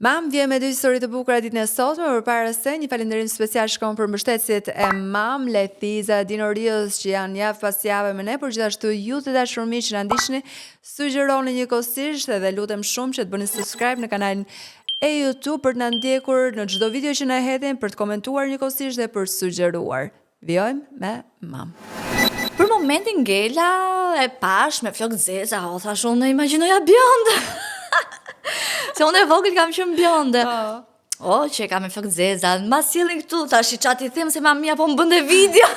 Mam vjen me dy histori të bukura ditën e sotme, përpara se një falënderim special shkon për mbështetësit e Mam, Lethiza, Dinorios që janë javë pas jave me ne, por gjithashtu ju të dashur miq që na ndiqni, sugjeroni njëkohësisht edhe lutem shumë që të bëni subscribe në kanalin e YouTube për të na ndjekur në çdo video që na hedhin, për të komentuar njëkohësisht dhe për sugjeruar. Vjojmë me Mam. Për momentin Gela e pash me flokë zeza, o thash unë imagjinoja bjonde. Se unë e vogël kam qenë bjonde. O, që kam me flokë zeza, ma sjellin këtu, thash i çati them se mamia po më bënde video.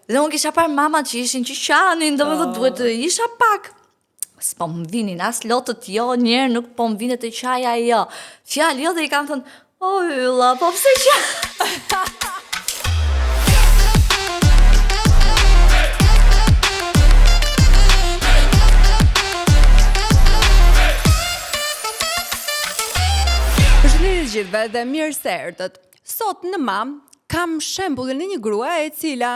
Dhe unë kisha parë mamat që ishin qiqanin, domethënë duhet të isha pak. S'po më vinin as lotët jo, njerë nuk po më vine të qaja jo. Fjalë jo dhe i kam thënë, o ylla, po pse që? Gjithve dhe mirë se erdhët. Sot në Mam kam shembullin e një grua e cila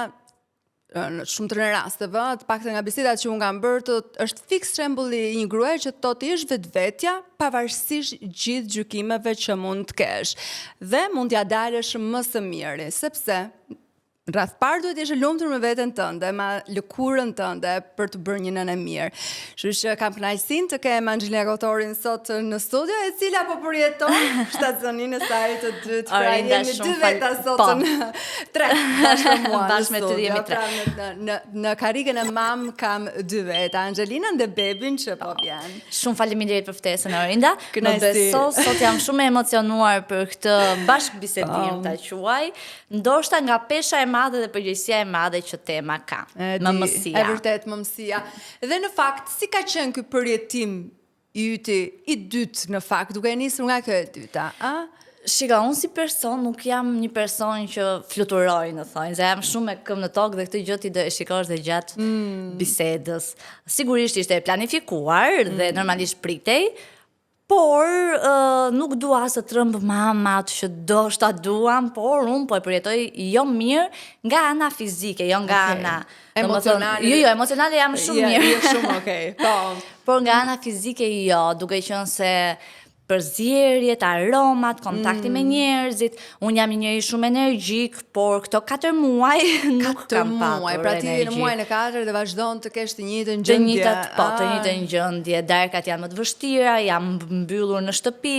në shumë të rasteve, të paktën nga bisedat që unë kam bërë, është fiks shembulli i një gruaje që thotë ish vetvetja pavarësisht gjithë gjykimeve që mund të kesh. Dhe mund t'ja dalësh më së miri, sepse rreth parë duhet ishe lumtur me veten tënde, me lëkurën tënde për të bërë një nënë e mirë. Kështu që kam kënaqësinë të kem Anxhelina Kotorin sot në studio, e cila po përjeton shtacionin e saj të dytë. Pra jemi dy veta sot në tre bashkë me mua. Bashkë me ty jemi tre. Në karrikën e Mam kam dy veta, Anxhelinën dhe bebin që po vjen. Shumë faleminderit për ftesën Orinda. Më Kënaqësi. beso sot jam shumë e emocionuar për këtë bashkëbisedim ta quaj, ndoshta nga pesha e madhe dhe përgjegjësia e madhe që tema ka. Mëmësia. E vërtet, mëmësia. Dhe në fakt, si ka qenë ky përjetim yti i dytë në fakt, duke nisur nga kjo e dyta, a? Shika, unë si person nuk jam një person që fluturoj në thonjë, se jam shumë me këmbë në tokë dhe këtë gjë ti do e shikosh dhe gjatë bisedës. Sigurisht ishte e planifikuar dhe normalisht pritej, por nuk dua se trëmb mamat që do shta duam, por unë po e përjetoj jo mirë nga ana fizike, jo nga ana emocionale. Jo, emocionale jam shumë mirë. Jo, shumë okay. Po. Por nga ana fizike jo, duke qenë se përzierjet, aromat, kontakti me njerëzit, unë jam një njeri shumë energjik, por këto 4 muaj nuk kam patur pra ti në muajin e 4 dhe vazhdon të kesh të njëjtën gjendje. Të njëjtën gjendje, darkat janë më të vështira, jam mbyllur në shtëpi.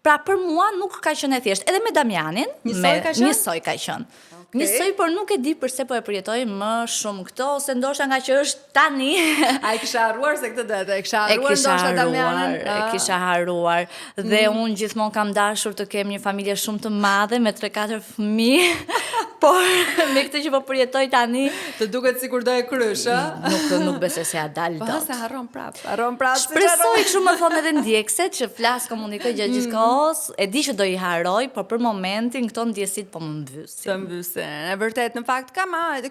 Pra për mua nuk ka qenë e thjeshtë. Edhe me Damianin, njësoj ka qenë. Njësoj, por nuk e di përse po e përjetoj më shumë këto, ose ndoshta nga që është tani. A e kisha harruar se këtë dete? E kisha harruar ndoshta Damianin? E kisha harruar. Dhe unë gjithmonë kam dashur të kem një familje shumë të madhe me 3-4 fëmijë. Por me këtë që po përjetoj tani, të duket sikur do e krysh, ë? Nuk besoj se ja dal dot. Po se harron prap. Harron prap. Shpresoj kështu më thonë edhe ndjekëset që flas, komunikoj gjatë gjithë kohës. E di që do i harroj, por për momentin këto ndjesit po më mbysin. Të mbysin. E vërtet, në fakt,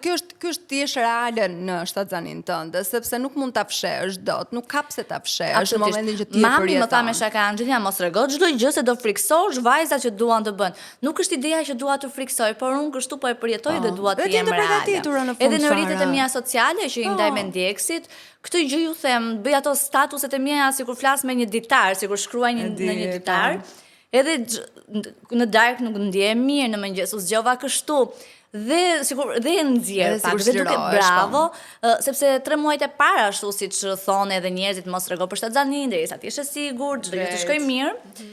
kjo është ti është reale në shtatzanin tënde, sepse nuk mund ta fshesh dot, nuk ka pse ta fshesh në momentin që ti e përjeton. Mami më tha me shaka, Anxhelina, mos rrego çdo gjë se do friksosh vajzat që duan të bën. Nuk është ideja që dua të friksoj, por unë kështu po e përjetoj dhe dua të jem reale. Edhe në rrjetet e mia sociale që i ndaj me ndjekësit, këtë gjë ju them, bëj ato statuset e mia sikur flas me një ditar, sikur shkruaj në një ditar. Edhe në darkë nuk ndjehem mirë, në mëngjes u zgjova kështu. Dhe nxjerr pak, dhe duke bravo, sepse 3 muajt e para ashtu siç thonë edhe njerëzit mos rrego për shtatzanin, derisa ti je sigurt, çdo gjë të shkojë mirë.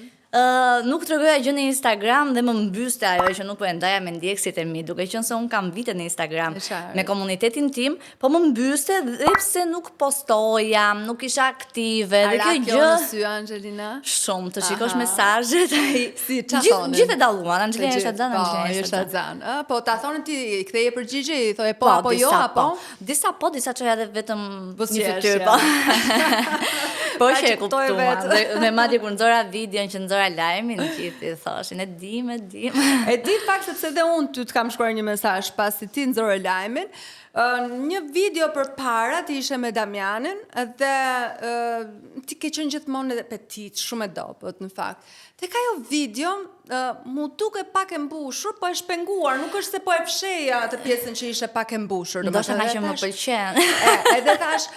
Nuk tregoja gjë në Instagram dhe më mbyste ajo që nuk po e ndaja me ndjekësit e mi, duke qenë se un kam vite në Instagram me komunitetin tim, po më mbyste dhe pse nuk postoja, nuk isha aktive dhe kjo gjë në sy Anxhelina. Shumë të shikosh mesazhet, si çfarë gjithë e dalluan, Anxhelina është atë, Anxhelina është atë. Po ta thonë ti ktheje përgjigje, i thoje po apo jo apo? Disa po, disa çoja edhe vetëm një fytyrë po. Po që e kuptova. Dhe madje kur nxora videon që nxora lajmin, gjithë i thoshin, e dim. E di fakt sepse dhe unë ty të kam shkruar një mesazh pasi ti nxore lajmin, Një video për para ti ishe me Damianin dhe ti ke qenë gjithmonë edhe petit, shumë e dobët në fakt. Tek ajo video mu duke pak e mbushur, po e shpenguar, nuk është se po e fsheja atë pjesën që ishe pak e mbushur. Ndoshta më që më pëlqen. Edhe thash,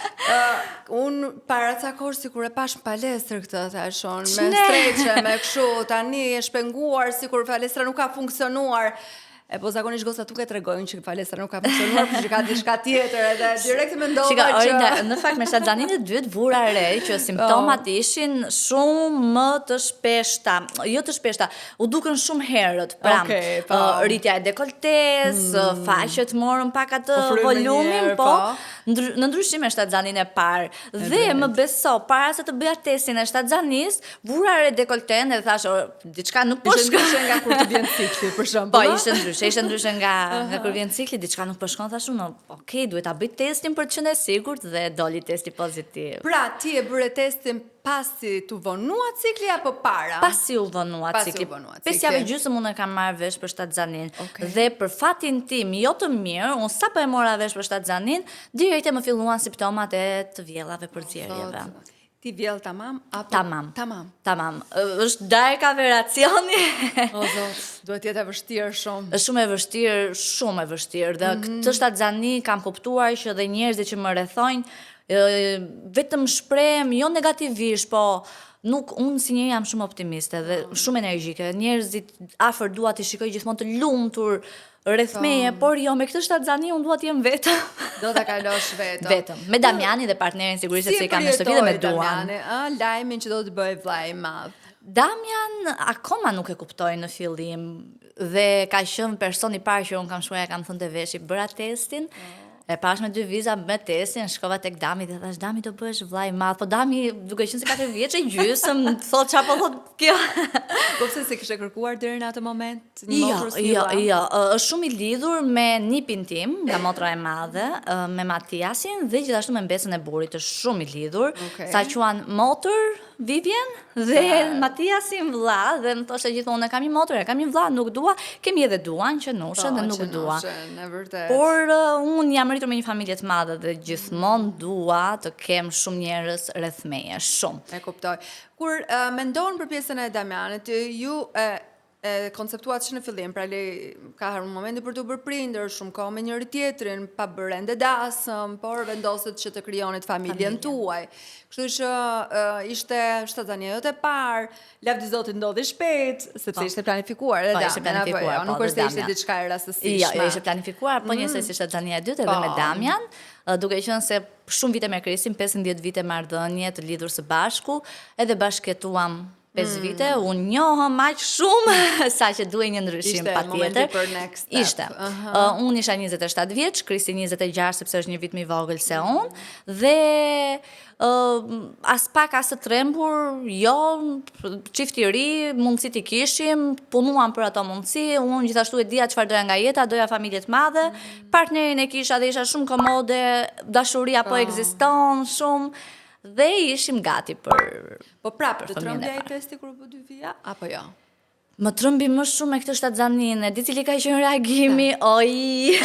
unë para ca kohë sikur e pash në palestër këtë, thashon, me streqe, me kështu, tani e shpenguar, sikur palestra nuk ka funksionuar. Po zakonisht goca tuk e tregojnë që palestra nuk ka funksionuar, por që ka diçka tjetër, edhe direkt mendova që në fakt me Shazzanin e dytë vura re që simptomat ishin shumë më të shpeshta, jo të shpeshta, u dukën shumë herët, rritja e dekoltes, faqet morën pak atë volumin, po në ndryshim me Shazzanin e parë. Dhe më beso, para se të bëja testin e Shazzanis, vura re dekolten dhe thash, diçka nuk po shkon nga kur të vjen cikli, për shembull. Po, ishte ndryshe nga kur vjen cikli, diçka nuk po shkon, thash unë, okay, duhet ta bëj testin për të qenë e sigurt dhe doli testi pozitiv. Pra, ti e bëre testin pasi t'u vonua cikli apo para? Pasi u vonua cikli. 5 javë gjysmë unë e kam marrë vesh për Shtatzanin. Dhe për fatin tim, jo të mirë, unë sapo e mora vesh për Shtatzanin, direkt më filluan simptomat e të vjellave për zjerjeve. Ti vjell tamam apo tamam. Është darka operacioni. O zot, duhet jetë e vështirë shumë. Është shumë e vështirë dhe këtë Shtatzani kam kuptuar që dhe njerëzit që më rrethojnë vetëm shprehem jo negativisht, po unë si njeri jam shumë optimiste dhe shumë energjike. Njerëzit afër dua t'i shikoj gjithmonë të lumtur rreth meje, por jo me këtë Shtatzani unë dua të jem vetëm. Do ta kalosh vetëm. Vetëm. Me Damianin dhe partnerin sigurisht se i kam në shtëpi dhe me Duan. Lajmin që do të bëj vllai i madh. Damian akoma nuk e kuptoi në fillim dhe ka qenë person i parë që unë kam shkuar, kam thënë te veshi, bëra testin. E pash me 2 viza me testin, shkova tek Dami dhe thash, Dami do bëhesh vllai i madh. Po Dami, duke qenë se 4 vjeç e gjysmë, thot çfarë po thot kjo. Po pse se kishe kërkuar deri në atë moment? Jo, është shumë i lidhur me nipin tim, nga motra e madhe, me Matiasin dhe gjithashtu me mbesën e burrit, është shumë i lidhur. Sa quan motor Vivian dhe Matiasin vlla dhe më thoshte gjithmonë kam një motor, kam një vlla, nuk dua, kemi edhe Duan që nushën dhe nuk dua. Por unë jam rritur me një familje të madhe dhe gjithmonë dua të kem shumë njerëz rreth meje, shumë. E kuptoj. Kur mendon për pjesën e Damianit, ju konceptuat që në fillim, pra ka harë momenti për të bërë prindër, shumë kohë me njëri tjetrin, pa bërë ende dasëm, por vendoset që të krijonit familjen tuaj. Kështu që ishte Shtatzania jote parë, lavdi Zotit ndodhi shpejt, sepse ishte planifikuar edhe Damian, nuk është se ishte diçka e rastësishme. Jo, ishte planifikuar, po njësoj si Shtatzania e dytë edhe me Damian, duke qenë se shumë vite me Krisin, 15 vite marrëdhënie të lidhur së bashku, edhe bashkëtuam 5 vite, unë njohëm aq shumë sa që duhej një ndryshim patjetër. Ishte. Unë isha 27 vjeç, Krisi 26 sepse është një vit më i vogël se unë, dhe as pak as të trembur, jo, çifti i ri, mundësit i kishim, punuam për ato mundësi, unë gjithashtu e dija çfarë doja nga jeta, doja familje të madhe, partnerin e kisha dhe isha shumë komode, dashuria po ekziston shumë. Dhe ishim gati për Po prapë, të trëmbja i testi kur po 2 vija, apo jo? Më trëmbi më shumë me këtë Shtatzanin, di cili ka qenë reagimi, oj.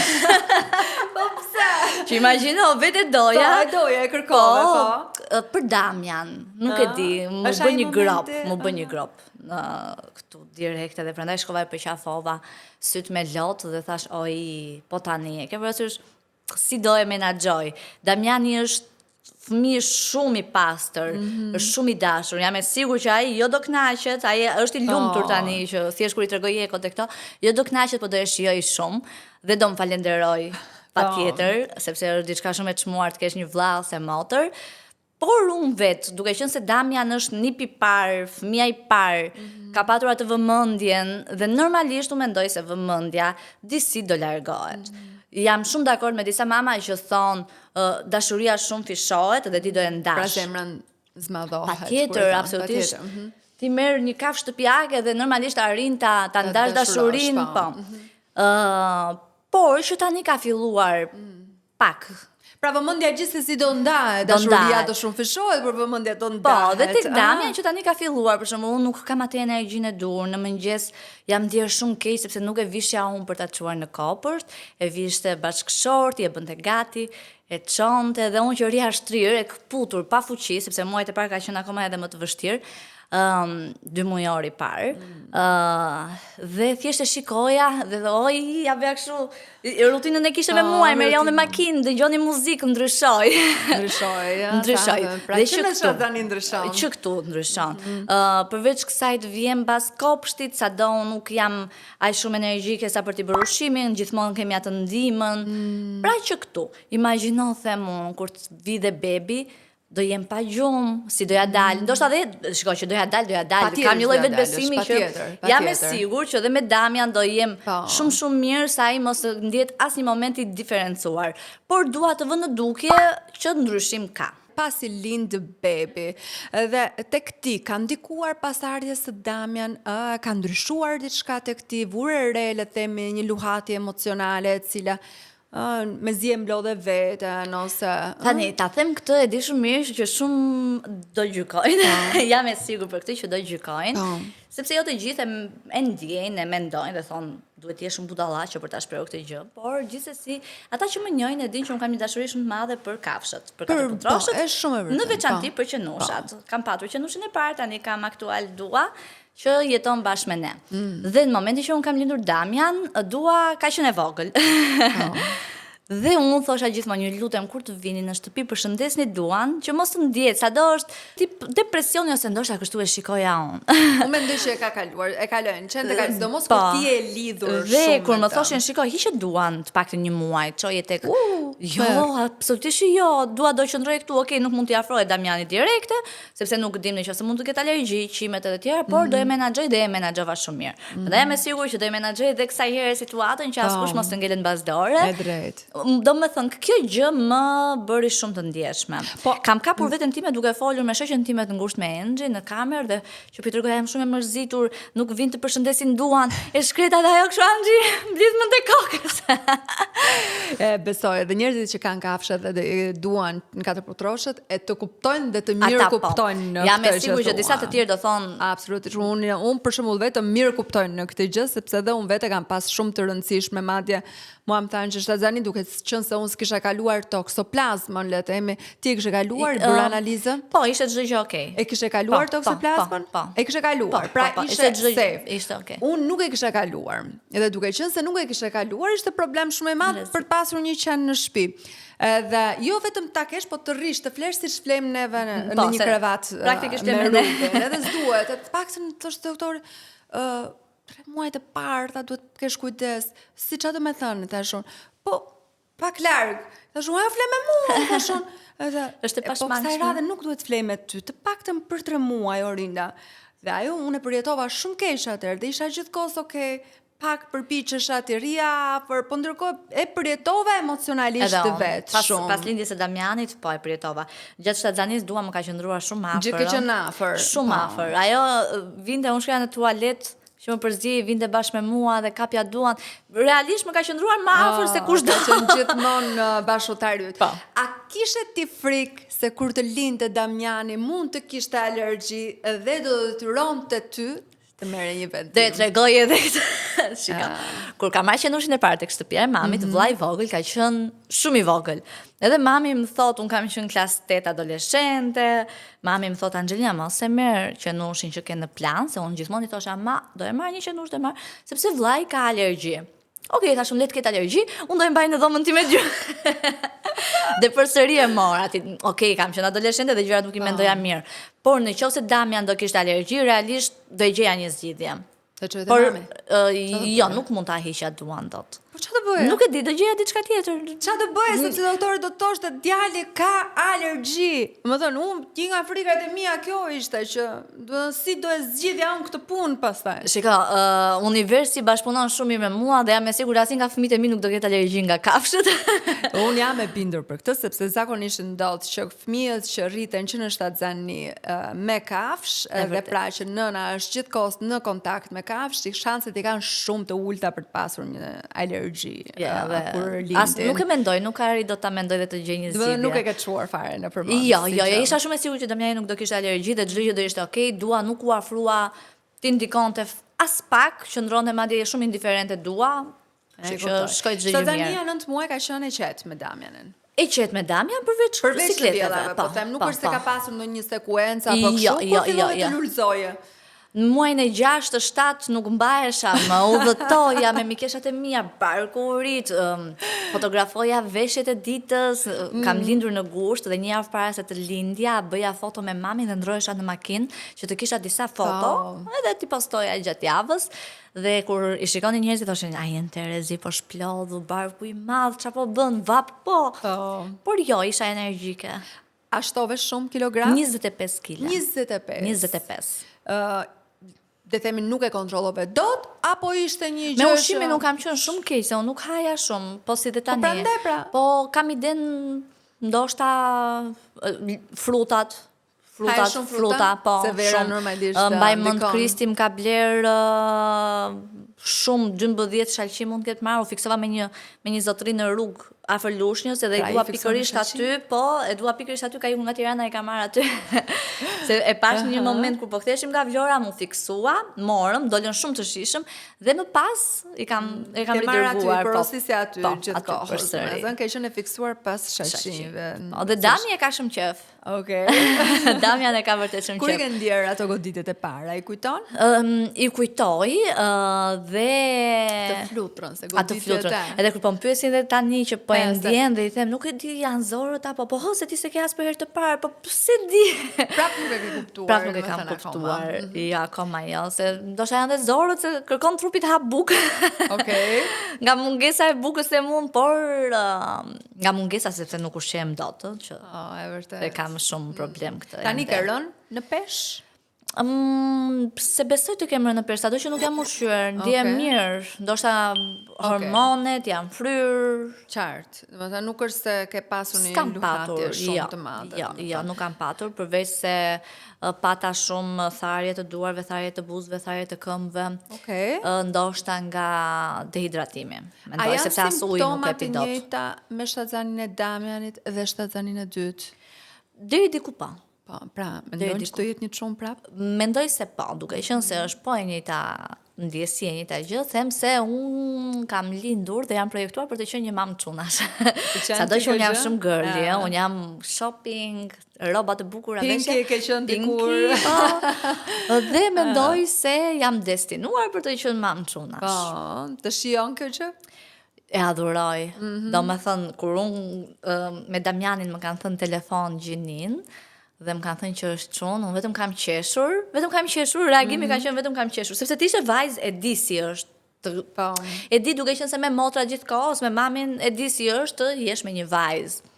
Po pse? Që imagjino, vetë doja. Po, e doja, e kërkove, po. Për Damian, nuk e di, më bë një grop. Këtu direkt edhe prandaj shkova e përqafova syt me lot dhe thash, oj, po tani, ke vërsysh si do e menaxhoj. Damiani është fëmijë shumë i pastër, është shumë i dashur. Jam e sigurt që ai jo do kënaqet, ai është i lumtur tani që thjesht kur i tregoj ekot e këto, jo do kënaqet, po do e shijoj shumë dhe do më falenderoj patjetër, sepse është diçka shumë e çmuar të kesh një vëlla ose motër. Por unë vetë, duke qenë se Damian është nipi i parë, fëmia i parë, ka patur atë vëmendjen dhe normalisht unë mendoj se vëmendja disi do largohet. Jam shumë dakord me disa mama që thonë dashuria shumë fishohet dhe ti do e ndash. Pra zemrën zmadhohet. Patjetër, absolutisht. Ti merr një kafshë shtëpiake dhe normalisht arrin ta ndash dashurinë, po. Por që tani ka filluar pak. Pra vëmendja gjithsesi do ndahet, dashuria do shumë fshohet, por vëmendja do ndahet. Po, dhe tek Damian që tani ka filluar, për shembull, unë nuk kam atë energjinë e dur, në mëngjes jam ndier shumë keq sepse nuk e vishja unë për ta çuar në kopësht, e vishte bashkëshorti, e bënte gati, e çonte dhe unë që rria shtrirë, e kputur, pa fuqi, sepse muajt e parë ka qenë akoma edhe më të vështirë. 2 mujor i parë. Dhe thjesht e shikoja dhe oj, ja bëja kështu rutinën e kishe me muaj, me janë në makinë, dëgjoni muzikë, ndryshoj. Ndryshoj. Pra që në çfarë tani ndryshon? Që këtu ndryshon. Përveç kësaj të vjem pas kopshtit, sado unë nuk jam aq shumë energjike sa për t'i bërë ushqimin, gjithmonë kemi atë ndihmën. Pra që këtu, imagjino them unë kur të vi dhe bebi, do jem pa gjumë, si doja dalë. Ndoshta dhe shikoj që doja dalë. Kam një lloj vetbesimi që jam e sigurt që edhe me Damian do jem shumë mirë sa ai mos ndjet asnjë moment i diferencuar. Por dua të vë në dukje që ndryshim ka. Pasi lind bebi, dhe tek ti ka ndikuar pasardhjes së Damian, ka ndryshuar diçka tek ti, vure re, le të themi, një luhatje emocionale e cila me zi e mblodhe vetën, ose... Tani, ta them këtë e di shumë mirë që shumë do gjykojnë, jam e sigur për këtë që do gjykojnë, sepse jo të gjithë e ndjejnë, e mendojnë dhe thonë, duhet të jesh shumë budallaqe për ta shprehur këtë gjë, por gjithsesi, ata që më njohin e dinë që unë kam një dashuri shumë të madhe për kafshët, për katërputroshët, në veçanti për qenushat. Kam patur qenushin e parë, tani kam aktual Dua, që jeton bashkë me ne. Dhe në momentin që unë kam lindur Damian, Dua ka qenë e vogël. Dhe unë thosha gjithmonë, ju lutem kur të vini në shtëpi përshëndesni Duan, që mos të ndjehet, sado është tip depresioni ose ndoshta kështu e shikoja unë. Unë mendoj që e ka kaluar, e kalojnë, qenë ka sidomos kur ti je lidhur shumë. Dhe kur më thoshin shikoj, hiqe Duan të paktën një muaj, çoje tek. Jo, absolutisht jo, Dua do qëndroj këtu, okay, nuk mund t'i afrohet Damianit direkte, sepse nuk dimë nëse mund të ketë alergji, qimet edhe tjera, por do e menaxhoj dhe e menaxhova shumë mirë. Prandaj jam e sigurt që do e menaxhoj edhe kësaj herë situatën që askush mos të ngelet mbas dore. E drejt. Do me thënë, kjo gjë më bëri shumë të ndjeshme. Kam kapur veten time duke folur me shoqen time të ngushtë me Enxhi në kamerë dhe që pi tregoj jam shumë e mërzitur, nuk vin të përshëndesin Duan, e shkreta dhe ajo kështu Enxhi, mblidhmën te kokës. Besoj, edhe njerëzit që kanë kafshë dhe duan në katërputroshët e të kuptojnë dhe të mirë kuptojnë në këtë gjë. Jam e sigurt që disa të tjerë do thonë absolutisht. Unë për shembull vetëm mirë kuptojnë në këtë gjë sepse edhe unë vetë kam pas shumë të rëndësishme, madje mua më thanë që Shtazani duke qenë se unë s'kisha kaluar toksoplazmën, le të themi, ti e kishe kaluar bërë analizën? Po, ishte çdo gjë okay. E kishe kaluar toksoplazmën? Po. E kishe kaluar. Pra ishte safe. Ishte okay. Unë nuk e kisha kaluar. Edhe duke qenë se nuk e kishe kaluar, ishte problem shumë i madh për të pasur një qen në shtëpi. Dhe jo vetëm ta kesh, po të rrish, të flesh siç flejmë neve në një krevat. Praktikisht me rrugën. Edhe s'duhet, të paktën thoshte doktori, 3 muajt e parë, tha duhet të kesh kujdes. Si çfarë do më thënë, thashun. Po, pak larg. Thashun, ajo fle me mua, thashun. Është e pashmangshme. Po kësaj radhe nuk duhet të flej me ty, të paktën për 3 muaj, Orinda. Dhe ajo unë e përjetova shumë keq atëherë, dhe isha gjithkohës okay, pak përpiqesha të rria afër, po ndërkohë e përjetova emocionalisht të vetë shumë. Pas lindjes së Damianit, po e përjetova. Gjatë Shtazanis Dua më ka qëndruar shumë afër. Gjithë qenë afër. Shumë afër. Ajo vinte unë shkoja në tualet, që më përzi, vinte bashkë me mua dhe kapja Duan. Realisht më ka qëndruar më afër se kushdo. Ka qenë gjithmonë bashkëtar yt. Po. A kishe ti frikë se kur të lindte Damiani mund të kishte alergji dhe do të detyronte ty të merre një vendim? Do e tregoj edhe këtë. Shika. Kur ka marrë qenushin e parë tek shtëpia e mamit, vllai i vogël ka qenë shumë i vogël. Edhe mami më thot, un kam qenë në klasë 8 adoleshente, mami më thot Anxhelina mos e merr qenushin që ke në plan, se un gjithmonë i thosha ma, do e marr një qenush, do e marr, sepse vllai ka alergji. Okej, thashëm le të ketë alergji, unë do e mbaj në dhomën time gjë. Dhe përsëri e mor aty. Okej, kam qenë adoleshente dhe gjërat nuk i mendoja mirë. Por nëse Damian do kishte alergji, realisht do i gjeja një zgjidhje. Por jo, nuk mund ta hiqja Duan dot. Po çfarë do bëje? Nuk e di, do gjeja diçka tjetër. Çfarë do bëje sepse doktori do të thoshte djali ka alergji. Më thon, ti nga frikat e mia kjo ishte që si do e zgjidhja unë këtë punë pastaj. Shiko, universi bashkëpunon shumë mirë me mua dhe jam e sigurt asnjë nga fëmijët e mi nuk do ketë alergji nga kafshët. Unë jam e bindur për këtë sepse zakonisht ndodh që fëmijët që rriten që në Shtatzani me kafsh dhe pra që nëna është gjithkohës në kontakt me kafsh, shanset i kanë shumë të ulta për të pasur një alergji. alergji kur as lindin. nuk e mendoj, nuk arri do ta mendoj dhe të gjej një zgjidhje. Nuk e ke çuar fare në përmend. Jo, isha shumë e sigurt që Damiani nuk do kishte alergji dhe çdo gjë do ishte okay, dua nuk u afrua, ti ndikonte as pak, qëndronte madje shumë indiferente dua. Që shkoj çdo gjë mirë. Tania 9 muaj ka qenë e qetë me Damianin. E qetë me Damian përveç sikletave. Po them nuk është se ka pasur ndonjë sekuencë apo kështu, po filloi të lulëzoje. Në muajin e 6-7 nuk mbahesha, më udhëtoja me mikeshat e mia, barku u rit, fotografoja veshjet e ditës, kam lindur në gusht dhe një javë para se të lindja bëja foto me mamin dhe ndrohesha në makinë që të kisha disa foto, edhe ti postoja gjatë javës. Dhe kur i shikonin njerëzit thoshin, "Ai janë Terezi, po shplodhu, barku i madh, çfarë po bën, vap po." Por jo, isha energjike. A shtove shumë kilogram? 25 kg. 25. Dhe themi nuk e kontrollove dot, apo ishte një gjë me ushqime nuk kam qenë shumë keq, se unë nuk haja shumë, po si dhe tani. Po prandaj pra. Po kam iden ndoshta frutat, po se vera normalisht. Mbaj mend Kristi më ka bler shumë 12 shalqi mund të ketë marrë, u fiksova me një zotëri në rrugë afër Lushnjës, edhe e dua pikërisht aty, ka iku nga Tirana e ka marrë aty. Se e pash një moment kur po ktheheshim nga Vlora, mu fiksua, morëm, dolën shumë të shishëm dhe më pas e kam ridërguar. Porosisja aty gjithë kohës. Zën ke qenë e fiksuar pas shaqinjve. Dhe Dami e ka shumë qef. Okej. Damian e ka vërtet shumë qef. Kur i ke ndier ato goditet e para, i kujton? I kujtoj dhe të flutrën, se goditjet e. Edhe kur po më pyesin dhe tani që po e ndjen dhe i them, nuk e di janë zorët apo po se ti se ke as për herë të parë, po pse di? Prap nuk e ke kuptuar. Prap nuk e kam kuptuar. Ja, akoma jo, se ndoshta janë dhe zorët se kërkon trupit hap bukë. Okej. Nga mungesa e bukës e mund, por nga mungesa sepse nuk ushqem dot, që e vërtet. E kam shumë problem këtë. Tani ke rënë në peshë? Se besoj të kem rënë në peshë, ato që nuk jam ushqyer, ndihem mirë, ndoshta hormonet janë fryrë. Qartë. Domethënë nuk është se ke pasur një lutje shumë të madhe. Jo, nuk kam patur, përveç se pata shumë tharje të duarve, tharje të buzëve, tharje të këmbëve. Ndoshta nga dehidratimi. Mendoj sepse as uji nuk e pi dot. A janë simptomat e njëjta me shtatzanin e Damianit dhe shtatzanin e dytë? Deri diku po. Pra, mendoj që të jetë një çun prap? Mendoj se po, duke qenë se është po e njëjta ndjesi, e njëjta gjë, them se unë kam lindur dhe jam projektuar për të qenë një mamë çunash. Sado që unë jam shumë girly, unë jam shopping, rroba të bukura veshje. Pinky ke qenë dikur. Dhe mendoj se jam destinuar për të qenë mamë çunash. Po, të shijon kjo gjë? E adhuroj. Do me thënë, kur unë me Damianin më kanë thënë telefon gjinin, dhe më kanë thënë që është çun, unë vetëm kam qeshur, reagimi ka qenë vetëm kam qeshur, sepse ti ishe vajzë, e di si është. E di duke qenë se me motra gjithkohës, me mamin, e di si është të jesh me një vajzë.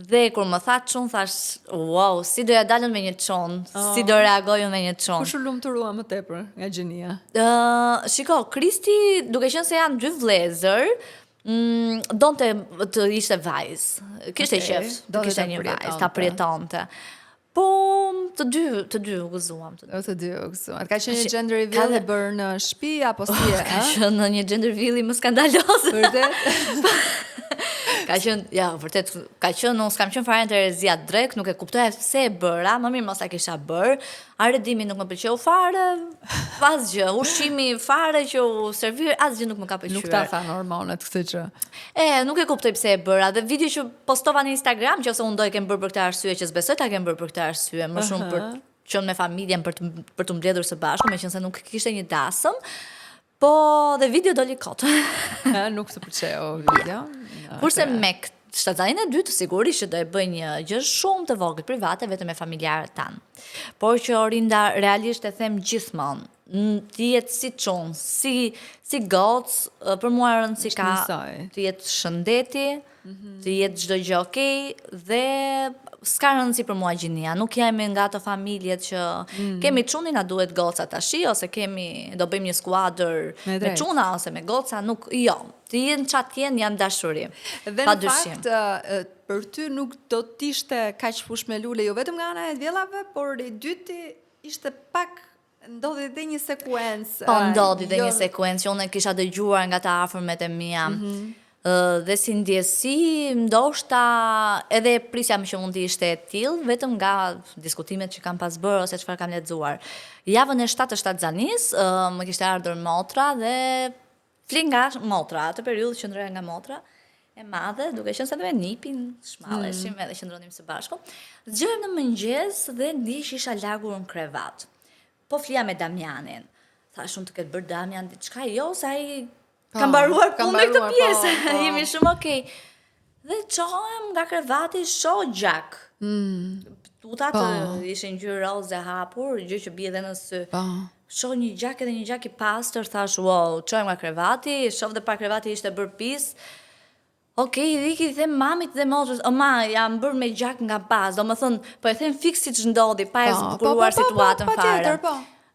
Dhe kur më tha çun, thash, wow, si doja dalën me një çun, si do reagojën me një çun. Kush u lumturua më tepër nga gjenia? Shiko, Kristi, duke qenë se janë dy vëllezër, donte të ishte vajzë. Kishte qef, të kishte një vajzë, ta përjetonte. Po të dy u gëzuam. Të dy u gëzuam. Ka qenë një gender reveal e bërë në shtëpi apo si e? Ka qenë një gender reveal më skandaloz. Vërtet? Ka qenë, ja, vërtet, unë s'kam qenë fare në Terezia drek, nuk e kuptoja se e bëra, më mirë mos ta kisha bërë, arredimi nuk më pëlqeu fare, asgjë, ushqimi fare që u servir, asgjë nuk më ka pëlqyer. Nuk ta than hormonet këtë që. Nuk e kuptoj pse e bëra, dhe video që postova në Instagram, që ose unë do e kem bërë për këtë arsye, që s'besoj ta kem bërë për këtë arsye, më shumë për qenë me familjen, për të mbledhur së bashku, meqense nuk kishte një dasëm. Po, dhe video doli kot. Nuk të pëlqeu video. Kurse me shtatzanin e dytë sigurisht që do e bëj një gjë shumë të vogël private vetëm me familjarët tanë. Por që Orinda realisht e them gjithmonë, të jetë si çun, si gocë, për mua rëndësi ka të jetë shëndeti, të jetë çdo gjë okay dhe s'ka rëndësi për mua gjinia. Nuk jemi nga ato familjet që kemi çunin, na duhet goca tash, ose do bëjmë një skuadër me çuna ose me goca, nuk, jo. Të jenë qatë janë dashuri. Dhe në fakt, për ty nuk do t'ishte kaq fush me lule, jo vetëm nga ana e djellave, por i dyti ishte pak ndodhi dhe një sekuencë. Po ndodhi dhe një sekuencë, unë kisha dëgjuar nga të afërmet e mia. Dhe si ndjesi, ndoshta edhe prisja më që mundi ishte e tillë, vetëm nga diskutimet që kam pas bërë ose çfarë kam lexuar. Javën e 7 të shtatzanis, më kishte ardhur motra dhe flik nga motra, atë periudhë qëndroja nga motra e madhe, duke qenë se dhe me nipin, shmalleshim edhe qëndronim së bashku. Zgjohem në mëngjes dhe ndiq isha lagur në krevat. Po flia me Damianin. Thash unë të ketë bërë Damian diçka, jo, se ai ka mbaruar punë me këtë pjesë. Jemi shumë okay. Dhe çohem nga krevati, shoh gjak. Tutat ishin ngjyrë roze hapur, gjë që bie edhe në sy. Shoh një gjak edhe një gjak i pastër, thash, wow, çohem nga krevati, shoh dhe pa krevati ishte bërë pis. Okej, Riki i them mamit dhe motrës, ma, jam bërë me gjak nga pas, do më thënë, po e them fix si që ndodhi, pa e zbukuruar situatën fare.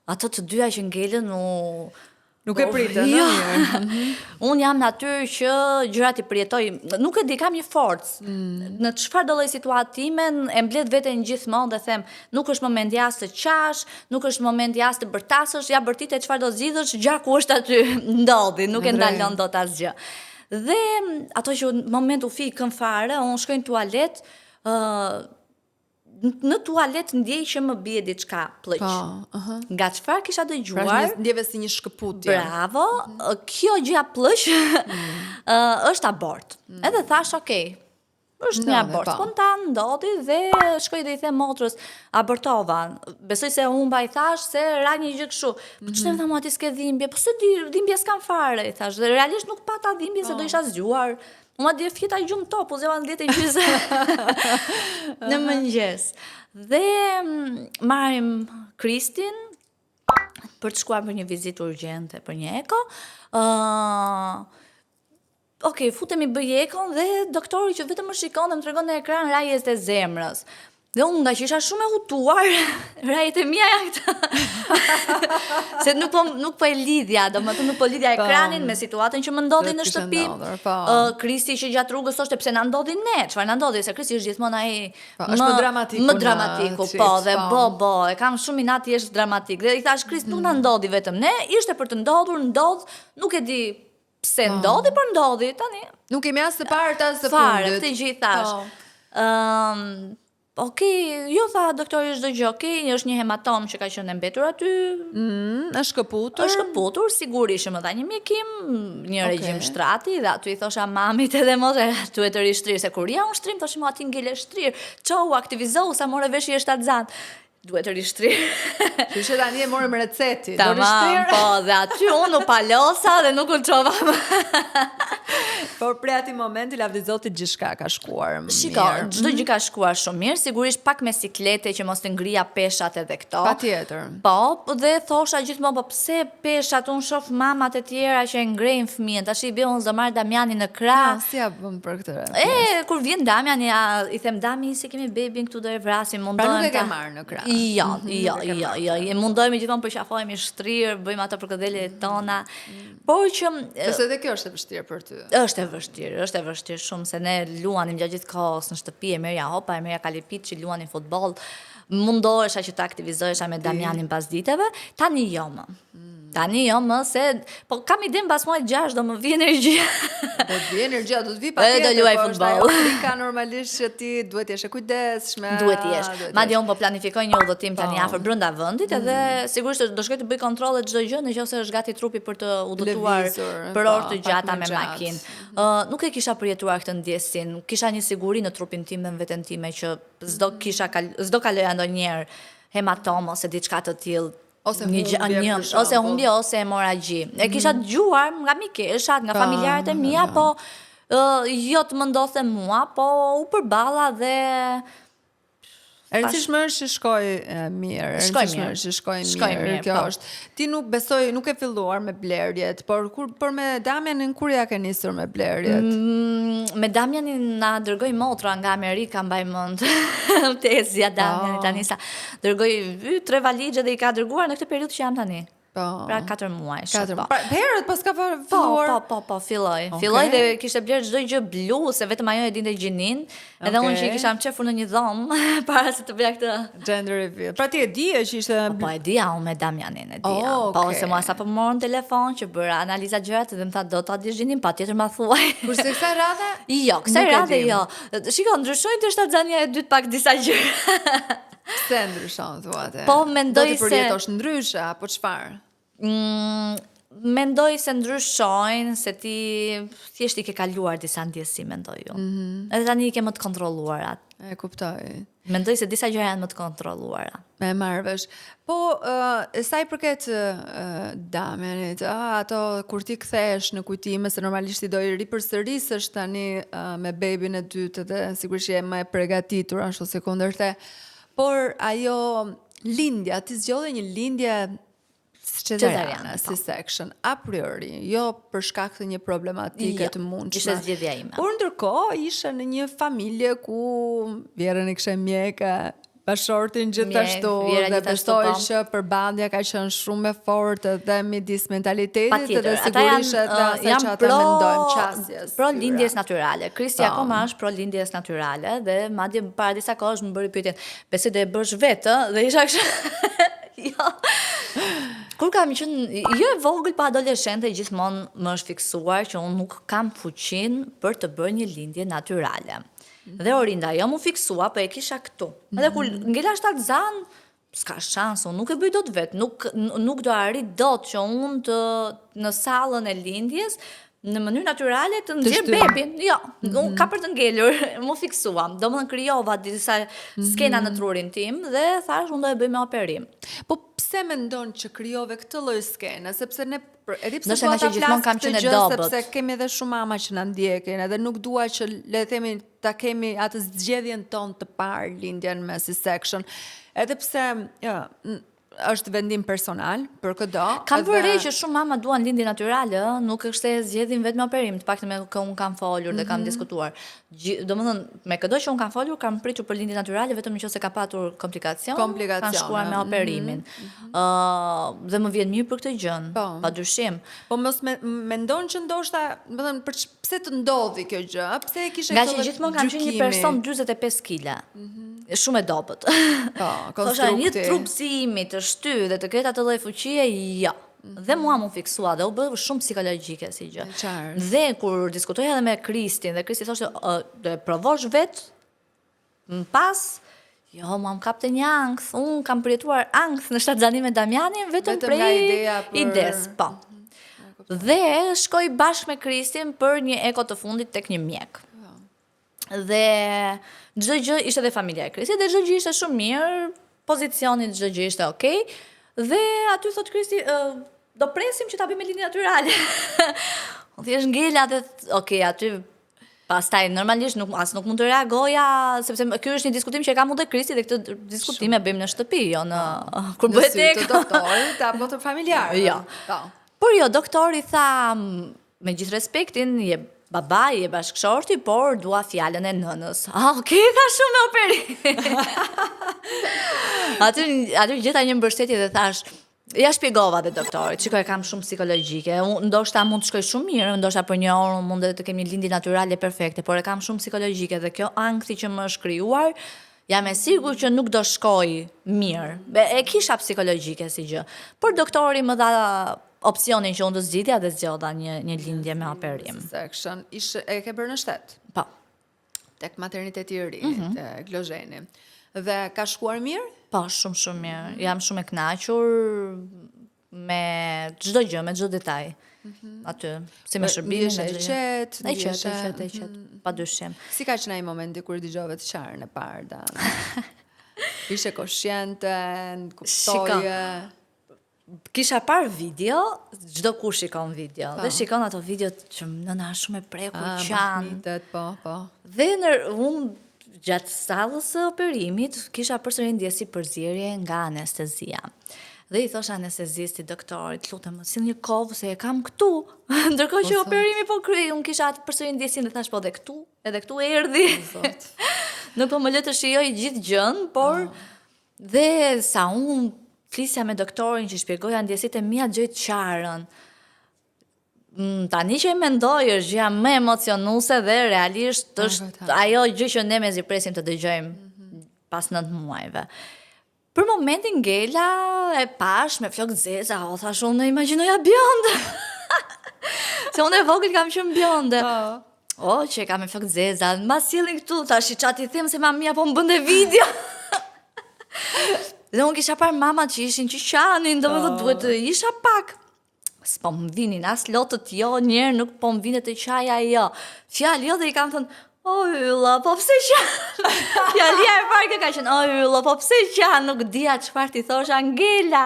Ato të dyja që ngelen, nuk e pritën, jo. Unë jam natyrë që gjërat i përjetoj, nuk e di, kam një forcë. Në çfarë do lloj situatë time, e mbledh veten gjithmonë dhe them, nuk është moment jashtë të qash, nuk është moment jashtë të bërtasësh, ja bërtite çfarë do zgjidhësh, gjaku është aty, ndodhi, nuk e ndalon dot asgjë. Dhe ato që moment u fikën fare, unë shkoj në tualet, në tualet ndjej që më bie diçka plëq. Nga çfarë kisha dëgjuar? Pra ndjeve si një shkëputje. Bravo, kjo gjëja plëq është abort. Edhe thash, okay, është një abort spontan, ndodhi dhe shkoj dhe i them motrës, abortova. Besoj se humba, i thash se ra një gjë kështu. Po ç'tem tha mua ti s'ke dhimbje? Po se di, dhimbje s'kam fare, i thash. Dhe realisht nuk pata dhimbje se do isha zgjuar. Uma dhe fjeta i gjumë top, u zeva në 10:20 në mëngjes. Dhe marrim Kristin për të shkuar për një vizitë urgjente, për një eko. Okej, futemi bëj ekon dhe doktori që vetëm më shikon dhe më tregon në ekran rajet e zemrës. Dhe unë nga që isha shumë e hutuar, rajet e mia janë këta. Se nuk po e lidhja, do më të nuk po lidhja ekranin me situatën që më ndodhi në shtëpi. Kristi që gjatë rrugës thoshte pse na ndodhi ne, çfarë na ndodhi, se Kristi është gjithmonë ai më dramatiku, po, dhe bo, e kam shumë inat jeshtë dramatik. Dhe i thash Krist, nuk na ndodhi vetëm ne, ishte për të ndodhur, nuk e di pse ndodhi, por ndodhi tani. Nuk kemi as së parë as së fundit. Fare, këtë gjë i thash. Okej, jo tha doktori çdo gjë, okej, është një hematom që ka qenë mbetur aty. Është shkëputur. Është shkëputur, sigurisht më dha një mjekim, një regjim shtrati dhe aty i thosha mamit edhe motrës, tu e të rishtrirë, se kur ja unë shtrim, thoshim aty ngele shtrirë, çohu aktivizohu sa more vesh i shtatzan. Duhet të rishtrirë. Që tani e morëm recetin. Tamam, po, dhe aty unë u palosa dhe nuk u çova. Por prej atij momenti lavdi Zotit gjithçka ka shkuar mirë. Shiko, çdo gjë ka shkuar shumë mirë, sigurisht pak me siklete që mos të ngrija peshat edhe këto. Patjetër. Po, dhe thosha gjithmonë, po pse peshat, unë shoh mamat e tjera që e ngrejnë fëmijën. Tash i bëu unë do marr Damianin në krah. Si ja bëm për këtë? Kur vjen Damiani, i them Dami, se kemi bebin këtu, do e vrasim, mundohem. Pra nuk e ke marrë në krah. Jo, mundohemi gjithmonë përqafojmë shtrirë, bëjmë ato për këdhelet tona. Por që se edhe kjo është e vështirë për ty. Është e vështirë shumë, se ne luanim gjatë gjithë kohës në shtëpi, e merja hopa, e merja kalipit që luanim futboll, mundohesha që të aktivizohesha me Damianin pas diteve, tani jo më, se po kam idem pas muajit 6 do më vi energjia. Do të vi energjia, do të vi patjetër. Do luaj futboll. Ka normalisht që ti duhet të jesh e kujdesshme. Duhet të jesh. Madje unë po planifikoj një udhëtim tani afër brenda vendit, edhe sigurisht do shkoj të bëj kontrolle çdo gjë nëse është gati trupi për të udhëtuar për orë të gjata me makinë. Nuk e kisha përjetuar këtë ndjesin, kisha një siguri në trupin tim dhe në veten time që s'do kaloja ndonjëherë hematom ose diçka të tillë. Ose humbje ose hemoragji. E kisha dëgjuar nga mikeshat, nga familjarët e mia, po jo të më ndodhte mua, po u përballa dhe E rëndësishme është që shkoj mirë. Kjo është. Ti nuk e filluar me blerjet, por me Damianin kur ja ke nisur me blerjet? Me Damianin na dërgoi motra nga Amerika, mbaj mend. Tezja Damianit tani sa dërgoi 3 valixhe dhe i ka dërguar në këtë periudhë që jam tani. Pra 4 muaj. Herët pas ka filluar. Po, filloi. Filloi dhe kishte bler çdo gjë blu, se vetëm ajo e dinte gjinin. Edhe unë që i kisha qefur në një dhomë para se të bëja këtë gender reveal. Pra ti e dije që ishte Po e dija unë me Damianin e dija. Po se mua sapo morën telefon që bëra analiza gjërat dhe më tha do ta dish gjinin, patjetër ma thuaj. Kurse kësaj radhe? Jo, kësaj radhe jo. Shiko, ndryshoi të shtatzania e dytë pak disa gjëra. Pse ndryshon thuate? Po mendoj se do të përjetosh ndryshe apo çfarë? Mendoj se ndryshojnë, se ti thjesht i ke kaluar disa ndjesi, mendoj unë. Edhe tani i ke më të kontrolluara. E kuptoj. Mendoj se disa gjëra janë më të kontrolluara. Me marrë vesh. Po, sa i përket Damianit, ato kur ti kthesh në kujtime, se normalisht i do i ripërsërisësh tani me bebin e dytë dhe sigurisht je më e përgatitur ashtu si kundërte. Por ajo lindja, ti zgjodhe një lindje cesariane, C-section, a priori, jo për shkak të një problematike të mundshme. Ishte zgjedhja ime. Por ndërkohë ishe në një familje ku vjerën i kishe mjekë, bashortin gjithashtu dhe besoj që përbandja ka qenë shumë e fortë dhe midis mentalitetit dhe sigurisht edhe asaj që ata mendojnë qasjes. Pro lindjes natyrale. Kristi akoma është pro lindjes natyrale dhe madje para disa kohësh më bëri pyetjen, besoj do e bësh vetë dhe isha kështu. Jo. Kur kam qenë jo e vogël pa adoleshente, gjithmonë më është fiksuar që unë nuk kam fuqinë për të bërë një lindje natyrale. Dhe Orinda jo mu fiksua, po e kisha këtu. Edhe kur ngela shtatzan, s'ka shans, unë nuk e bëj dot vetë, nuk do arrit dot që unë në sallën e lindjes në mënyrë natyrale të nxjerr bebin. Jo, ka për të ngelur, mu fiksuam. Domethënë krijova disa skena në trurin tim dhe thash unë do e bëj me operim. Po pse mendon që krijove këtë lloj skene? Sepse ne edhe pse do ta gjithmonë kam qenë dobët. Sepse kemi edhe shumë mama që na ndjekin, edhe nuk dua që le të themi ta kemi atë zgjedhjen tonë të parë lindjen me C-section. Edhe pse është vendim personal për këdo. Kam vërej që shumë mama duan lindje natyrale, nuk është se zgjedhin vetëm operim, të paktën me kë un kam folur dhe kam diskutuar. Domethënë me këdo që un kam folur, kam pritur për lindje natyrale vetëm nëse ka patur komplikacion, kanë shkuar me operimin. Dhe më vjen mirë për këtë gjë, padyshim. Po mos mendon që ndoshta, domethënë pse të ndodhi kjo gjë? Pse e kishe këtë gjë? Nga që gjithmonë kam qenë një person 45 kg. Shumë e dobët. Po, konstrukti. Një trup si imi të shty dhe të ketë atë lloj fuqie, jo. Dhe mua mu fiksua dhe u bë shumë psikologjike si gjë. Dhe kur diskutoja edhe me Kristin, dhe Kristi thoshte, do e provosh vetë, më pas, jo, mua më kapte një ankth, unë kam përjetuar ankth në shtatzani me Damianin, vetëm prej ides, po. Dhe shkoj bashkë me Kristin për një eko të fundit tek një mjek. Dhe çdo gjë ishte dhe familja e Kristit, dhe çdo gjë ishte shumë mirë, pozicioni çdo gjë ishte okay, dhe aty thot Kristi, do presim që ta bëjmë lindje natyrale. Thjesht ngela dhe okay, aty pastaj normalisht nuk mund të reagoja, sepse ky është një diskutim që e kam unë te Kristi dhe këtë diskutim e bëjmë në shtëpi, jo në kur bëhet tek doktorit apo të familjarë. Jo. Por jo, doktori tha, me gjithë respektin, babai e bashkëshorti, por dua fjalën e nënës. Okej, ka shumë me operim. Aty gjeta një mbështetje dhe thash, ja shpjegova dhe doktorit, shikoj kam shumë psikologjike, ndoshta mund të shkoj shumë mirë, ndoshta për një orë mund të kemi një lindje natyrale perfekte, por e kam shumë psikologjike dhe kjo ankthi që më është krijuar, jam e sigurt që nuk do shkoj mirë. E kisha psikologjike si gjë. Por doktori më dha opsionin që unë të zgjidhja dhe zgjodha një lindje me operim. C-section. E ke bërë në shtet? Po. Tek materniteti i ri, tek Lozheni. Dhe ka shkuar mirë? Po, shumë mirë. Jam shumë e kënaqur me çdo gjë, me çdo detaj. Aty, si me shërbimin e qetë. E qetë, padyshim. Si ka qenë ai momenti kur dëgjove të qarën e parë, Dana? Ishe koshiente, kuptoje? Kisha parë video, çdo kush shikon video, dhe shikon ato videot që nëna është shumë e prekur qanë. Po. Dhe unë gjatë sallës së operimit kisha përsëri ndjesi përzierje nga anestezia. Dhe i thosha anestezistit, doktorit, lutem, sill një kovë se e kam këtu. Ndërkohë që operimi po kryej, unë kisha atë përsëri ndjesin dhe thash po edhe këtu erdhi. Nuk po më lë të shijoj gjithë gjën, por dhe sa unë flisja me doktorin që shpjegoja ndjesitë e mia gjej qarën. Tani që e mendoj është gjëja më emocionuese dhe realisht është ajo gjë që ne mezi presim të dëgjojmë pas 9 muajve. Për momentin Ngela e pash me flokë zeza, o thash unë e imagjinoja bjonde. Se unë e vogël kam qenë bjonde. O, që ka me flokë zeza, ma sjellin këtu, tash i çati them se mamia po më bënte video. Dhe unë kisha parë mamat që ishin që qanin, domethënë duhet të isha pak. S'po më vinin as lotët jo, njerë nuk po më vinet të qaja jo. Fjallë jo dhe i kam thënë, o ylla, po pse qanë? Fjallia e parë ka qenë, o ylla, po pse qanë? Nuk dia çfarë ti thosha Ngela.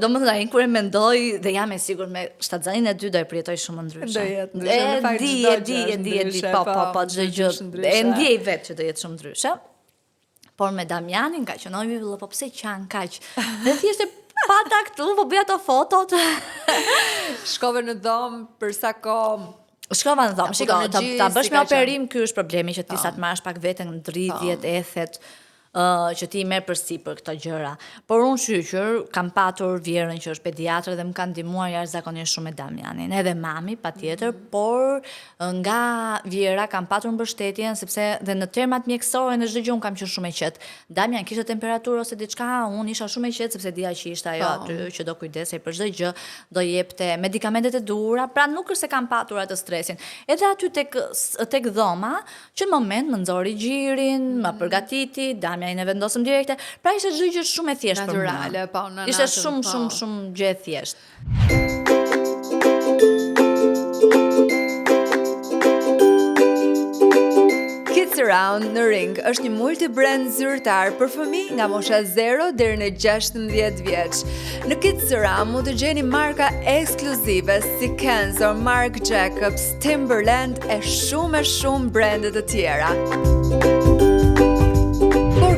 Do më thënë, kur e mendoj, dhe jam e sigur me shtatzanin e 2 do e përjetoj shumë ndryshe. Do jetë ndryshe, në fakt çdo gjë po, çdo gjë. E ndjej vetë që do jetë shumë ndryshe. Por me Damianin ka qenë, o ylla, po pse qanë kaq? Dhe thjesht pata këtu, po bëja të fotot. Shkove në dhomë për sa kohë. Shkova në dhomë, shiko, ta bësh me operim, ky është problemi që ti sa të marrësh pak veten në dridhjet, ethet, që ti merr përsipër këto gjëra. Por unë shqyqër, kam patur Vjerën që është pediatër dhe më kanë ndihmuar jashtëzakonisht shumë me Damianin. Edhe mami, patjetër, por nga Vjera kam patur mbështetjen sepse dhe në termat mjekësore në çdo gjë unë kam qenë shumë e qetë. Damian kishte temperaturë ose diçka, unë isha shumë e qetë sepse dija që ishte ajo aty që do kujdesej për çdo gjë, do jepte medikamentet e duhura, pra nuk është se kam patur atë stresin. Edhe aty tek dhoma, që në moment më nxori gjirin, më përgatiti, Damian e vendosëm direkte, pra ishte çdo gjë shumë e thjeshtë për mua. Naturale, po, në ishte shumë gjë e thjeshtë. Kids Around në Ring është një multi-brand zyrtar për fëmijë nga mosha 0 deri në 16 vjeç. Në Kids Around mund të gjeni marka ekskluzive si Kenzo, Marc Jacobs, Timberland e shumë brende të tjera.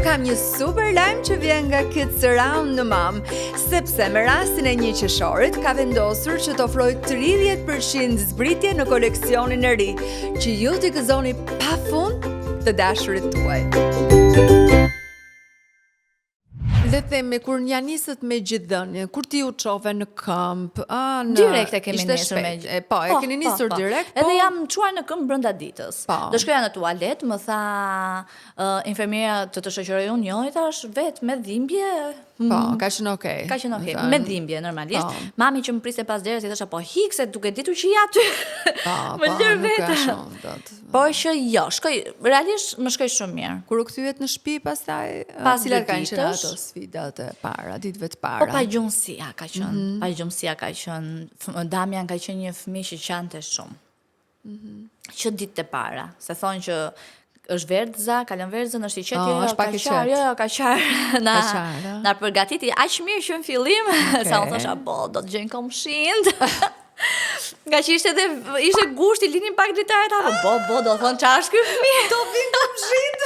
Kam një super lajm që vjen nga Kids Around në Mam, sepse me rastin e 1 qershorit ka vendosur që të ofroj 30% zbritje në koleksionin e ri, që ju t'i gëzoni pafund të dashurit tuaj. Dhe themi, kur ja nisët me gjithdhënie, kur ti u çove në këmbë, direkt e kemi nisur me gjithë. Po, e keni nisur direkt, po. Edhe jam çuar në këmbë brenda ditës. Do shkoja në tualet, më tha infermiera të shoqëroj unë, jo, i thash vetë me dhimbje. Po, ka qenë okay. Ka qenë okay, me dhimbje normalisht. Mami që më priste pas derës i thosha, po hikse duke ditur që ja aty. Më lër vetë. Por që jo, realisht më shkoi shumë mirë. Kur u kthyet në shtëpi pastaj, cilat kanë qenë ato sfidat e para, ditëve të para? Po pagjumësia ka qenë. Pagjumësia ka qenë. Damian ka qenë një fëmijë që qante shumë. Që ditët e para, se thonë që është verdza, kalon verdhën, është i qetë, ka qarë, na përgatiti aq mirë që në fillim, sa unë thosha, po, do të gjejnë komshind. Nga që ishte gushti, linin pak dritaret, po, do thonë qa është ky fëmijë. Do vinë komshind.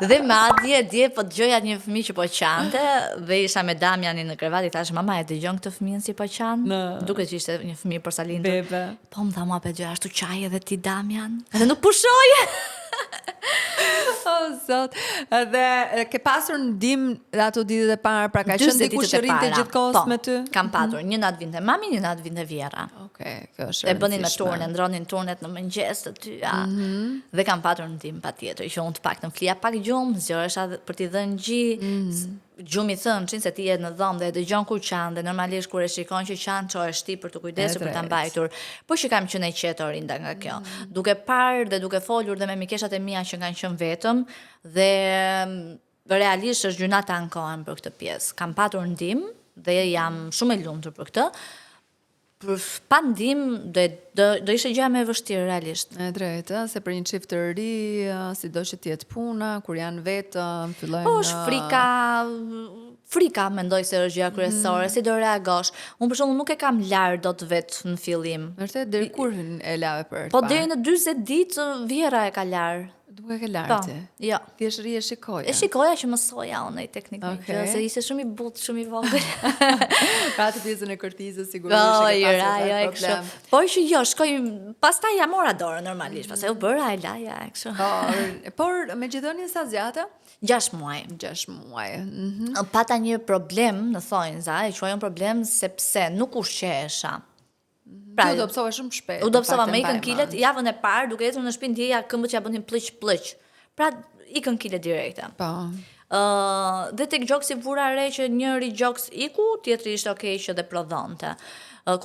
Dhe madje po dëgjoja një fëmijë që po qante dhe isha me Damianin në krevat, i thash mama e dëgjon këtë fëmijën si po qan? Duket që ishte një fëmijë porsalindur. Po më tha mua pe gjë ashtu qaj edhe ti Damian. Edhe nuk pushoje. O zot, dhe ke pasur ndihmë ato ditët e para, pra ka qenë dikush që rrinte gjithkohës me ty? Kam patur, një natë vinte mami, një natë vinte Vjera. Okej, kjo është. E bënin me turne, ndronin turnet në mëngjes të tyja. Dhe kam patur ndihmë patjetër, që unë të paktën flija pak gjumë, zgjoresha për t'i dhënë gjë. Gjumi thënë se ti jetë në dhomë dhe e dëgjon kur qanë, dhe normalisht kur e shikon që qanë, ço e shti për të kujdesur, për ta mbajtur. Po që kam qenë e qetë orinda nga kjo. Duke parë dhe duke folur dhe me mikeshat e mia që kanë qenë vetëm, dhe realisht është gjynata ankohen për këtë pjesë. Kam patur ndihmë dhe jam shumë e lumtur për këtë. Pa ndihmë do ishte gjëja më e vështirë realisht. E drejtë, se për një çift të ri, sido që të jetë puna, kur janë vetëm, fillojnë. Po, është frika mendoj se është gjëja kryesore, si do reagosh. Unë për shembull nuk e kam larë dot vetë në fillim. Vërtet deri kur e lave për? Po deri në 40 ditë Vjera e ka larë. Nuk e ke lartë. Jo. Thjesht rri e shikoja. E shikoja që mësoja unë ai teknikë, se ishte shumë i butë, shumë i vogël. Pra të pjesën e kërtizës sigurisht e ke pasur problem. Por që jo, shkoj, pastaj ja mora dorë normalisht, pastaj u bëra e laja kështu. Por me gjithënien sa zgjata? 6 muaj. 6 muaj. Pata një problem në thonjza, e quajon problem sepse nuk ushqehesha. Pra, u dobësova shumë shpejt. U dobësova me ikën kilet, javën e parë, duke ecur në shtëpi ndjeja këmbët që ja bënin plëq. Pra, ikën kilet direkte. Po. Dhe tek gjoksi vura re që njëri gjoks iku, tjetri ishte okay që dhe prodhonte.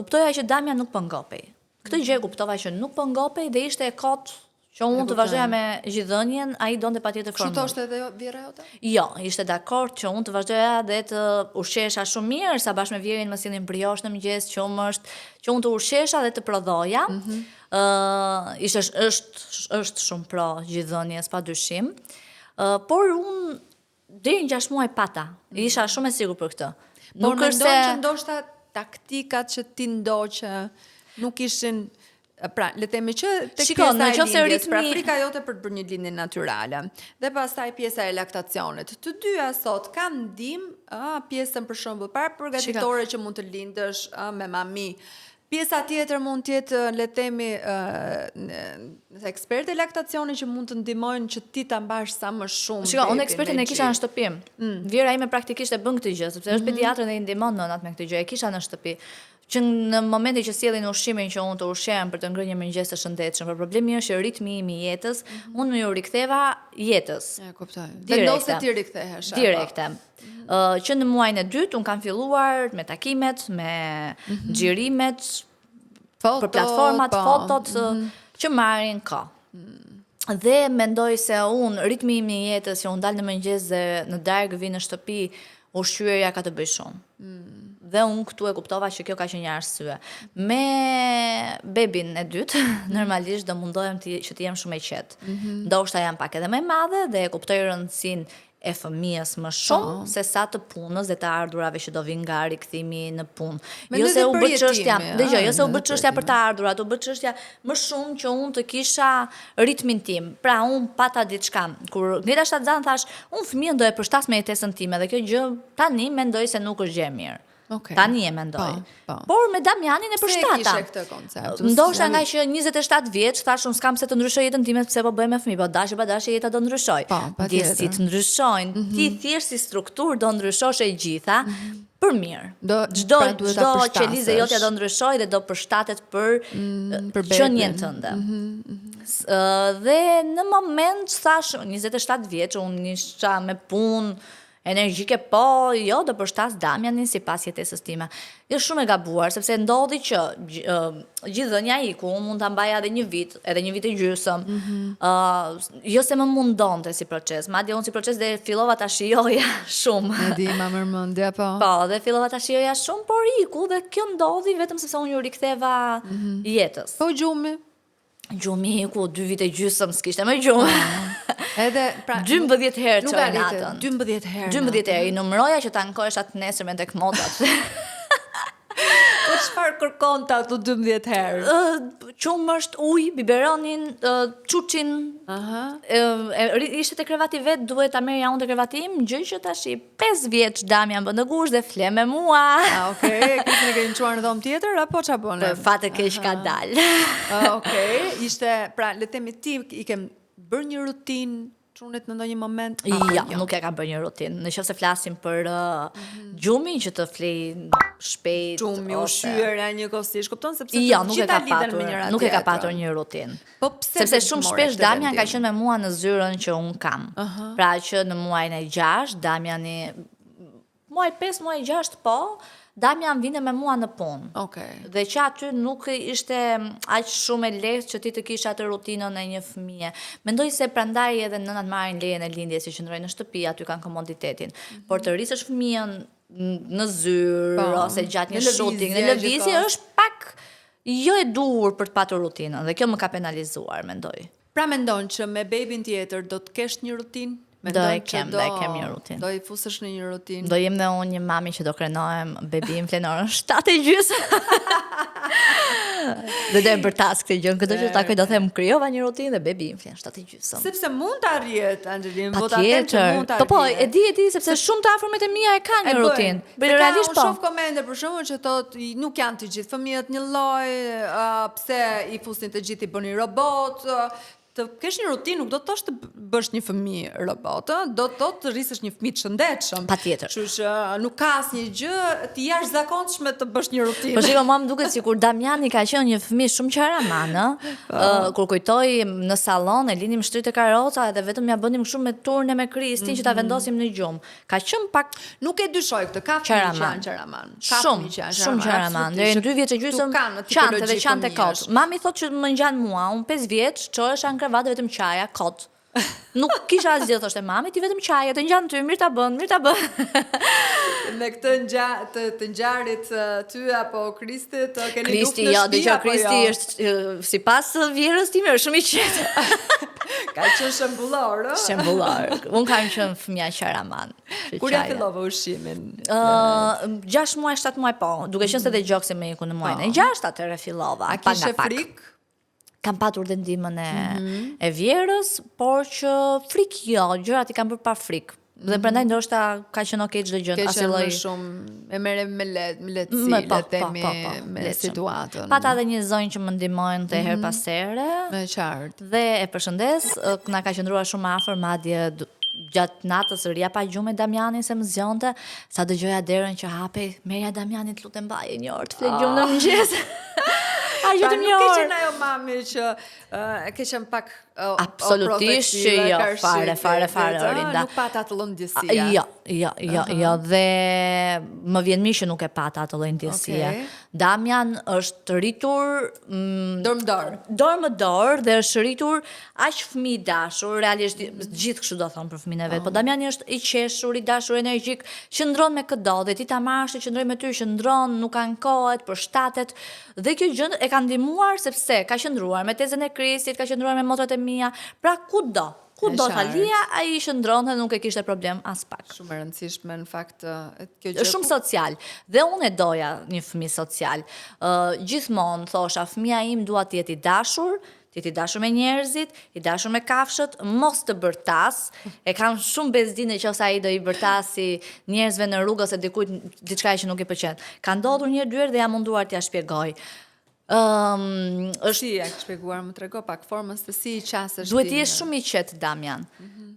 Kuptoja që Damian nuk po ngopej. Këtë gjë kuptova që nuk po ngopej dhe ishte e kot që unë të vazhdoja me gjithënien, ai donte patjetër formull. Kështu thoshte edhe vjera jote? Jo, ishte dakord që unë të vazhdoja dhe të ushqesha shumë mirë, sa bashkë me vjerin më sillnin briosh në mëngjes, që unë të ushqesha dhe të prodhoja. Është shumë pro gjithënies padyshim. Por unë deri në 6 muaj pata. Isha shumë e sigurt për këtë. Por mendoj që ndoshta taktikat që ti ndoqë nuk ishin. Pra, le të themi që tek pjesa e lindjes, pra frika jote për të bërë një lindje natyrale. Dhe pastaj pjesa e laktacionit. Të dyja sot kanë ndihmë, pjesën për shembull parapërgatitore që mund të lindësh me mami. Pjesa tjetër mund të jetë, le të themi, ekspertë e laktacionit që mund të ndihmojnë që ti ta mbash sa më shumë. Shiko, unë ekspertin e kisha në shtëpi. Vjera ime praktikisht e bën këtë gjë, sepse është pediatre dhe i ndihmon nënat me këtë gjë. E kisha në shtëpi. Që në momentin që sjellin ushqimin që unë të ushqem për të ngrënë një mëngjes të shëndetshëm, por problemi është që ritmi im i jetës, unë më ju riktheva jetës. E kuptoj. Vendosë ti rikthehesh. Direkte. Që në muajin e dytë un kam filluar me takimet, me xhirimet, për platformat, fotot që marrin kohë. Dhe mendoj se unë ritmi im i jetës që unë dal në mëngjes dhe në darkë vi në shtëpi, ushqyerja ka të bëjë shumë. Dhe unë këtu e kuptova që kjo ka qenë një arsye. Me bebin e dytë, normalisht do mundohem që të jem shumë e qetë. Ndoshta jam pak edhe më e madhe dhe e kuptoj rëndësinë e fëmijës më shumë se sa të punës dhe të ardhurave që do vinë nga rikthimi në punë. Jo se u bë çështja, dëgjoj, jo se u bë çështja për të ardhurat, u bë çështja më shumë që unë të kisha ritmin tim. Pra unë pata diçka. Kur Gneta Shtatzan thash, unë fëmijën do e përshtas me jetesën time dhe kjo gjë tani mendoj se nuk është gjë e mirë. Tani e mendoj. Por me Damianin e përshtata. Se kishe këtë koncept. Ndoshta nga që 27 vjeç thash unë s'kam se të ndryshoj jetën time pse po bëj me fëmijë, po dashje jeta do ndryshoj. Ndjesitë ndryshojnë. Ti thjesht si strukturë do ndryshosh e gjitha për mirë. Çdo qelizë jotja do ndryshoj dhe do përshtatet për qenien tënde. Dhe në moment thash 27 vjeç unë isha me punë energjike, po, jo, do përshtas Damianin si pas jetesës time. Jo shumë e gabuar, sepse ndodhi që gjithënja iku, mund të mbaja edhe një vit e gjysëm. Jo se më mundonte si proces, madje unë si proces dhe fillova ta shijoja shumë. E di, ma mërmëndja, po. Po, dhe fillova ta shijoja shumë, por iku dhe kjo ndodhi vetëm sepse unë ju riktheva jetës. Po gjumi? Gjumi iku, 2 vite gjysëm, s'kishte më gjumë. Edhe pra 12 herë çoj natën. 12 herë. 12 herë i numëroja që ta ankohesha të nesërmen tek motat. Po çfarë kërkon ta ato 12 herë? Qumësht, ujë, biberonin, çuçin. Ishte te krevati vet, duhet ta merrja unë te krevati im, gjë që tash 5 vjeç Damian bën në gusht dhe fle me mua. Okej, kishin e keni çuar në dhomë tjetër apo ç'a bën? Për fat të keq ka dal. Okej, ishte, pra le të themi ti i kem bërë një rutinë çunet në ndonjë moment? Jo, nuk e kam bërë një rutinë. Nëse flasim për gjumin që të flej shpejt, gjumi, ushqyerja njëkohësisht, kupton sepse nuk e ka patur një rutinë. Po pse? Sepse shumë shpesh Damian ka qenë me mua në zyrën që un kam. Pra që në muajin e 6, Damiani muaj 5, muaj 6, po, Damian vinte me mua në punë. Dhe që aty nuk ishte aq shumë e lehtë që ti të kisha atë rutinën e një fëmije. Mendoj se prandaj edhe nënat marrin lejen e lindjes, si qëndrojnë në shtëpi, aty kanë komoditetin. Por të rrisësh fëmijën në zyrë ose gjatë një shooting, në lëvizje është pak jo e duhur për të patur rutinën dhe kjo më ka penalizuar, mendoj. Pra mendon që me babyn tjetër do të kesh një rutinë? Do e kem një rutinë. Do i fusësh në një rutinë. Do jem dhe unë një mami që do krenohem bebim flenorën 7:30. Dhe do e bërtas këtë gjë, këtë që takoj do them krijova një rutinë dhe bebi më flen 7:30. Sepse mund të arrihet, Anxhelin, po ta them që mund të arrihet. Po, e di sepse shumë të afërmit e mia e kanë një rutinë. Realisht po. Unë shoh komente për shkakun që thotë nuk janë të gjithë fëmijët një lloj, pse i fusin të gjithë i bëni robot, të kesh një rutinë nuk do të thosh të bësh një fëmijë robot, do të thotë të rrisësh një fëmijë të shëndetshëm. Patjetër. Kështu që nuk ka asnjë gjë të jashtëzakonshme të bësh një rutinë. Po shikoj, mua më duket sikur Damiani ka qenë një fëmijë shumë qaraman, kur kujtoj në sallon e linim shtrit e karroca edhe vetëm ja bënim kështu me turne me Kristin që ta vendosim në gjumë. Ka qenë pak nuk e dyshoj këtë, ka fëmijë që janë qaraman. Shumë qaraman. Deri në 2 vjeç e gjysmë qante dhe qante kot. Mami thotë që më ngjan mua, unë 5 vjeç, çohesha në krevat vetëm qaja, kot. Nuk kisha asgjë, thoshte mami, ti vetëm qaja, të ngjan ty, mirë ta bën. Me këtë të ngjarit ty apo Kristit, keni Kristi, jo, dëgjoj, Kristi është sipas vjerës time është shumë i qetë. Ka qenë shembullor, ëh? Shembullor. Unë kam qenë fëmija qaraman. Kur e fillova ushqimin? 6 muaj, 7 muaj po, duke qenë se dhe gjoksi me iku në muajin e 6 atëherë fillova. A kishe frikë? Kam patur dhe ndihmën e vjerës, por që frikë jo, gjërat i kam bërë pa frikë. Dhe prandaj ndoshta ka qenë okay çdo gjë, asnjë lloj shumë e merre me lehtësi, le të themi, me situatën. Pata edhe një zonjë që më ndihmojnë të herë pas here. Me qartë. Dhe e përshëndes, na ka qendruar shumë afër, madje gjatë natës rria pa gjumë Damianin se më zgjonte, sa dëgjoja derën që hapej, merja Damianin, të lutem mbaje një orë të flet gjumë në mëngjes. Nuk ke qenë ajo mami që ke qenë pak absolutisht që jo, fare Orinda. Nuk pata atë lloj ndjesie. Jo, dhe më vjen mirë që nuk e pata atë lloj ndjesie. Damian është rritur dorë dhe është rritur aq fëmijë i dashur, realisht gjithë kështu do thon për fëmijën e vet, po Damiani është i qeshur, i dashur, energjik, qëndron me këdo dhe ti ta marrësh të qëndroj me ty, qëndron, nuk ankohet, përshtatet. Dhe kjo gjë e ka ndihmuar sepse ka qëndruar me tezën e Kristit, ka qëndruar me motrat e mia, pra kudo ta lija, ai qëndronte, nuk e kishte problem as pak. Shumë e rëndësishme në fakt kjo gjë. Është shumë social. Dhe unë e doja një fëmijë social. Gjithmonë thosha, fëmia im dua të jetë i dashur, me njerëzit, i dashur me kafshët, mos të bërtas. E kam shumë bezdin nëse ai do i bërtasi njerëzve në rrugë ose dikujt diçka që nuk i pëlqen. Ka ndodhur një dy herë dhe jam munduar t'ia shpjegoj. Si e ke shpjeguar, më trego pak formën se si i qasesh ti. Duhet të jesh shumë i qetë, Damian.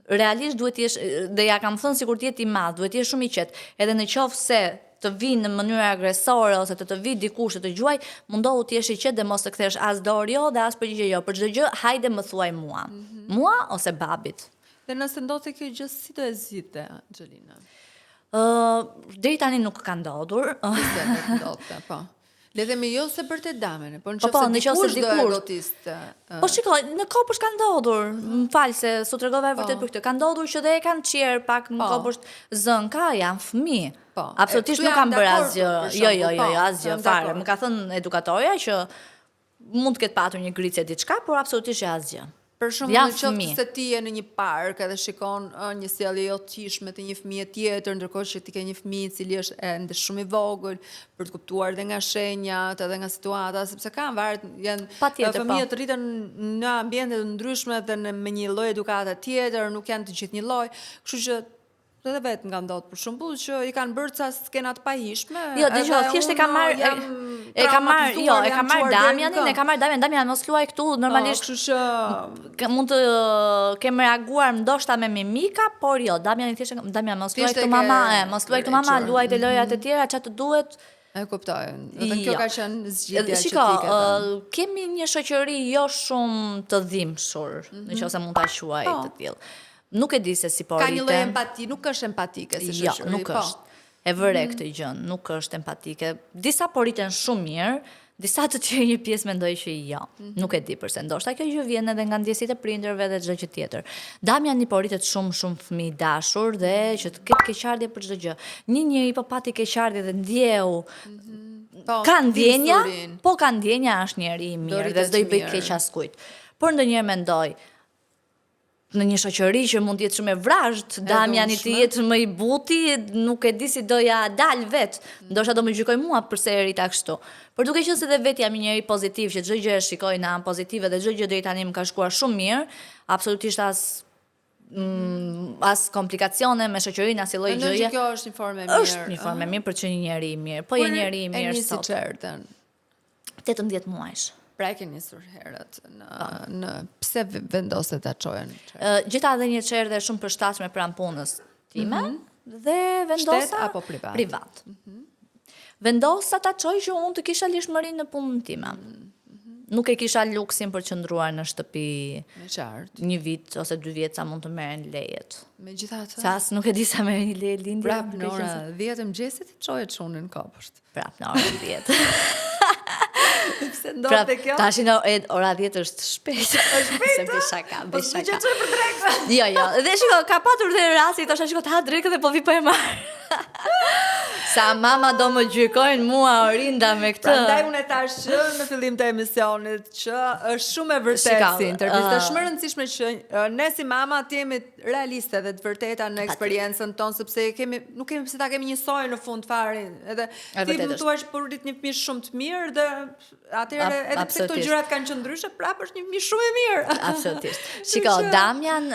Realisht duhet të jesh, dhe ja kam thënë sikur të jetë i madh, duhet të jesh shumë i qetë. Edhe në qoftë se të vinë në mënyrë agresore ose të vi dikush të gjuaj, mundohu të jesh i qetë dhe mos të kthesh as dorë jo dhe as përgjigje jo. Për çdo gjë, hajde më thuaj mua. Mua ose babit. Dhe nëse ndodhte kjo gjë, si do e zgjidhte, Anxhelina? Deri tani nuk ka ndodhur. Se nuk ndodhte, po. Le themi jo se për të damën, por në qoftë se dikush do e gotiste. Po shikoj, në Kopësht ka ndodhur, më fal se sot tregova vërtet për këtë. Ka ndodhur që dhe e kanë qier pak në Kopësht zën, janë fëmijë. Absolutisht nuk kam bërë asgjë. Jo, asgjë fare. Më ka thënë edukatorja që mund të ketë patur një gricje diçka, por absolutisht asgjë. Për shumë në qoftë se ti je në një park edhe shikon një sjellje jo tishme të një fëmije tjetër, ndërkohë që ti ke një fëmijë i cili është ende shumë i vogël, për të kuptuar edhe nga shenjat, edhe nga situata, sepse kanë varet janë fëmijët rriten në ambiente të ndryshme dhe me një lloj edukate tjetër, nuk janë të gjithë një lloj, kështu që edhe vetë nga ndodhë për shembull që i kanë bërë ca skenat pahishme. Jo, dëgjoj, thjesht e kam marr Damianin, Damian mos luaj këtu, normalisht mund të kem reaguar ndoshta me mimika, por jo, Damian mos luaj këtu mama, luaj të lojat e tjera, çfarë të duhet. E kuptoj. Edhe kjo ka qenë zgjidhja që ti ke. Kemi një shoqëri jo shumë të dhimbshur, nëse mund ta quaj të tillë. Nuk e di se si po rriten. Ka një lloj empati, nuk është empatike si shoqëri. Jo, nuk është. E vëre këtë gjë, nuk është empatike. Disa po rriten shumë mirë, disa të tjerë një pjesë mendoj që jo. Nuk e di pse. Ndoshta kjo gjë vjen edhe nga ndjesitë e prindërve dhe çdo gjë tjetër. Damiani po rritet shumë fëmijë dashur dhe që të ketë keqardhje për çdo gjë. Një njeri po pati keqardhje dhe ndjeu ka ndjenja, po ka ndjenja, është njeri i mirë dhe s'do i bëj keq askujt. Por ndonjëherë mendoj, në një shoqëri që mund të jetë shumë e vrazhd, Damiani të jetë më i buti, nuk e di si doja dal vet. Ndoshta do më gjykoj mua përse e rita kështu. Por duke qenë se dhe vet jam një njeri pozitiv që çdo gjë e shikoj në anë pozitive dhe çdo gjë deri tani më ka shkuar shumë mirë, absolutisht as komplikacione me shoqërinë, as lloj gjëje. Kjo është një formë e mirë. Është një formë e mirë për që një njeri i mirë. Po je njeri i mirë sot. 18 muajsh. Pra e ke nisur herët në pse vendose ta çojen? Gjeta edhe një çerdhe shumë përshtatshme pranë punës time dhe vendosa shtet apo privat. Privat. Vendosa ta çoj që unë të kisha lishmërinë në punën time. Nuk e kisha luksin për qëndruar në shtëpi një vit ose 2 vjet sa mund të merren lejet. Megjithatë. Sa as nuk e di sa merr një leje lindje. Prap në ora 10 të mëngjesit çoje çunin kopësht. Prap në orën 10. Pse ndodhte kjo? Tash ora 10 është shpejt. Është shpejt. Se bëj shaka. Po s'u çoj për drekë. Jo. Dhe shiko, ka patur dhe rasti, thosha shiko ta drekë dhe po vi po e marr. Sa mama do më gjykojnë mua Orinda me këtë. Prandaj unë e thash që në fillim të emisionit që është shumë e vërtetë si intervistë. Është shumë e rëndësishme që ne si mama të jemi realiste dhe të vërteta në eksperiencën tonë, sepse nuk kemi pse ta kemi njësoj në fund fare. Edhe ti më thua që po rrit një fëmijë shumë të mirë dhe atëherë edhe pse këto gjërat kanë qenë ndryshe, prapë është një fëmijë shumë e mirë. Absolutisht. Shiko, Damian,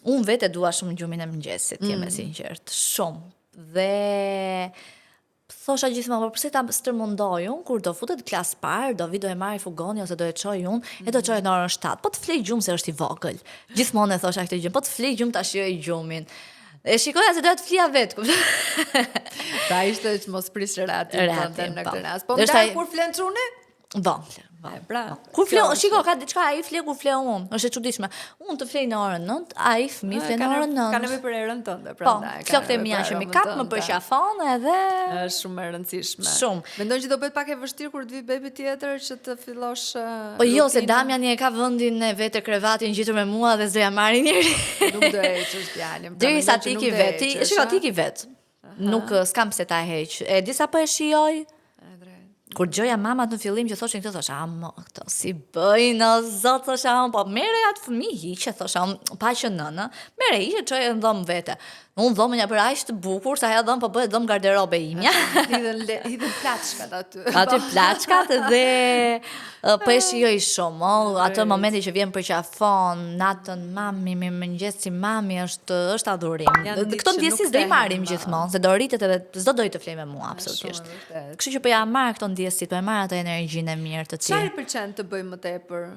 unë vetë dua shumë gjumin e mëngjesit, jam e sinqert, shumë. Dhe thosha gjithmonë, por pse ta stërmundoj unë kur do futet klas parë, do vi do e marr fugoni ose do e çoj unë, e do çoj në orën 7. Po të flej gjumë se është i vogël. Gjithmonë e thosha këtë gjë, po të flej gjumë ta shijoj gjumin. E shikoja se doja të flija vetë. Pra ishte që mos prish ratin në këtë rast. Po kur flen çuni? Pra, kur fle, shiko, ka diçka ai fle kur fle unë. Është e çuditshme. Unë të flej në orën 9, ai fëmijë fle në orën 9. Ka nevojë për erën tënde, prandaj. Po, flokët e mia që mi kap më përqafon edhe është shumë e rëndësishme. Shumë. Mendoj që do bëhet pak e vështirë kur të vi bebi tjetër që të fillosh. Po jo, se Damiani e ka vendin e vetë krevatin ngjitur me mua dhe s'do ja marrin njëri. Nuk do e heqësh djalin. Derisa ti ki vet. Shiko, ti ki vet. Nuk s'kam pse ta heq. E di sa po e shijoj. Kur gjoja mamat në fillim që thoshin këtë, thosha, këto si bëjnë, o zot, thosha, po mere atë fëmijë hiqe, thosha, pa që nëna, mere hiqe, çoje në dhomë vete. Unë dhomën ja për aq të bukur, sa ajo dhomë po bëhet dhomë garderobe imja. Hidhen plaçkat aty. Aty plaçkat dhe po e shijoj shumë, atë momenti që vjen përqafon, natën mami, mëngjes si mami është adhurim. Këto ndjesis do i marrim gjithmonë, se do rritet edhe s'do doj të flej me mua absolutisht. Kështu që po ja marr këto ndjesit, po e marr atë energjinë e mirë të tij. Çfarë i pëlqen të bëj më tepër?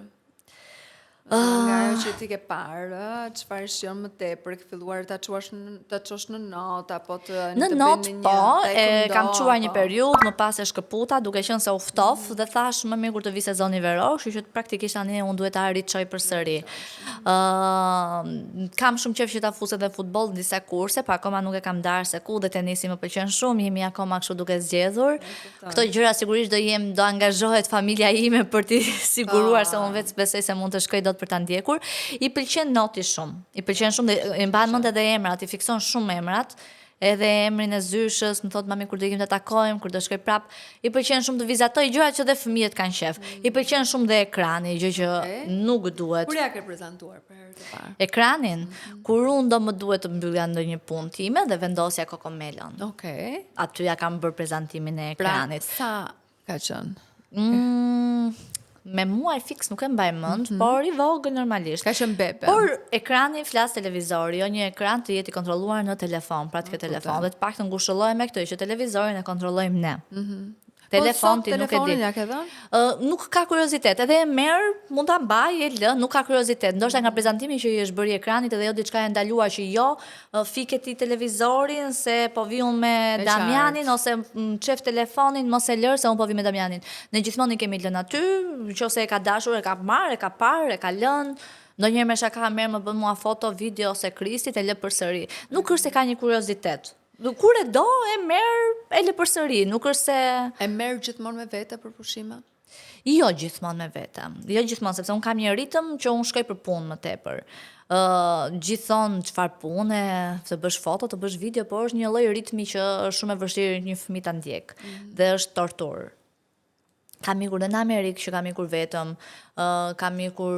Nga ajo që ti ke parë, çfarë shijon më tepër, ke filluar ta çosh në not apo të në not, po, kam çuar një periudhë, më pas e shkëputa, duke qenë se u ftof dhe thash më mirë kur të vi sezoni veror, kështu që praktikisht tani unë duhet ta riçoj përsëri. Kam shumë qejf që ta fus edhe futboll në disa kurse, po akoma nuk e kam darë se ku, dhe tenisi më pëlqen shumë, jemi akoma kështu duke zgjedhur. Këto gjëra sigurisht do angazhohet familja ime për t'i siguruar se unë vetë besoj se mund të shkoj për ta ndjekur. I pëlqen noti shumë. I pëlqen shumë dhe i mban mend edhe emrat, i fikson shumë emrat. Edhe emrin e zyshës, më thot mami kur do ikim të takojmë, kur do shkoj prap. I pëlqen shumë të vizatoj gjërat që dhe fëmijët kanë qef. I pëlqen shumë dhe ekrani, gjë që nuk duhet. Kur ja ke prezantuar për herë të parë? Ekranin, kur unë do më duhet të mbyllja ndonjë punë time dhe vendosja Cocomelon. Okej. Aty ja kam bërë prezantimin e ekranit. Pra, sa ka qenë? Me muaj fiks nuk e mbaj mend, por i vogël normalisht. Ka qenë bebe. Por ekrani flas televizori, jo një ekran të jetë i kontrolluar në telefon, pra të ke telefon, dhe të paktën ngushëllojmë me këtë që televizorin e kontrollojmë ne. Telefon ti nuk e di. Ja ke dhënë? Nuk ka kuriozitet, edhe e merr, mund ta mbaj, e lë, nuk ka kuriozitet. Ndoshta nga prezantimi që i është bërë ekranit edhe jo diçka e ndaluar që jo fike ti televizorin se po vi unë me Damianin ose çef telefonin, mos e lër se unë po vi me Damianin. Ne gjithmonë i kemi lënë aty, nëse e ka dashur, e ka marr, e ka parë, e ka lënë. Ndonjëherë me shaka merr më bën mua foto, video ose kristit e lë përsëri. Nuk është se ka një kuriozitet. Kur e do, e merr, e lë përsëri, nuk është se... E merr gjithmonë me vete për pushime? Jo gjithmonë me vete. Jo gjithmonë, sepse unë kam një ritëm që unë shkoj për punë më tepër. Gjithon çfarë pune, të bësh foto, të bësh video, por është një lloj ritmi që është shumë e vështirë një fëmijë ta ndjek. Dhe është torturë. Kam ikur dhe në Amerikë që kam ikur vetëm, kam ikur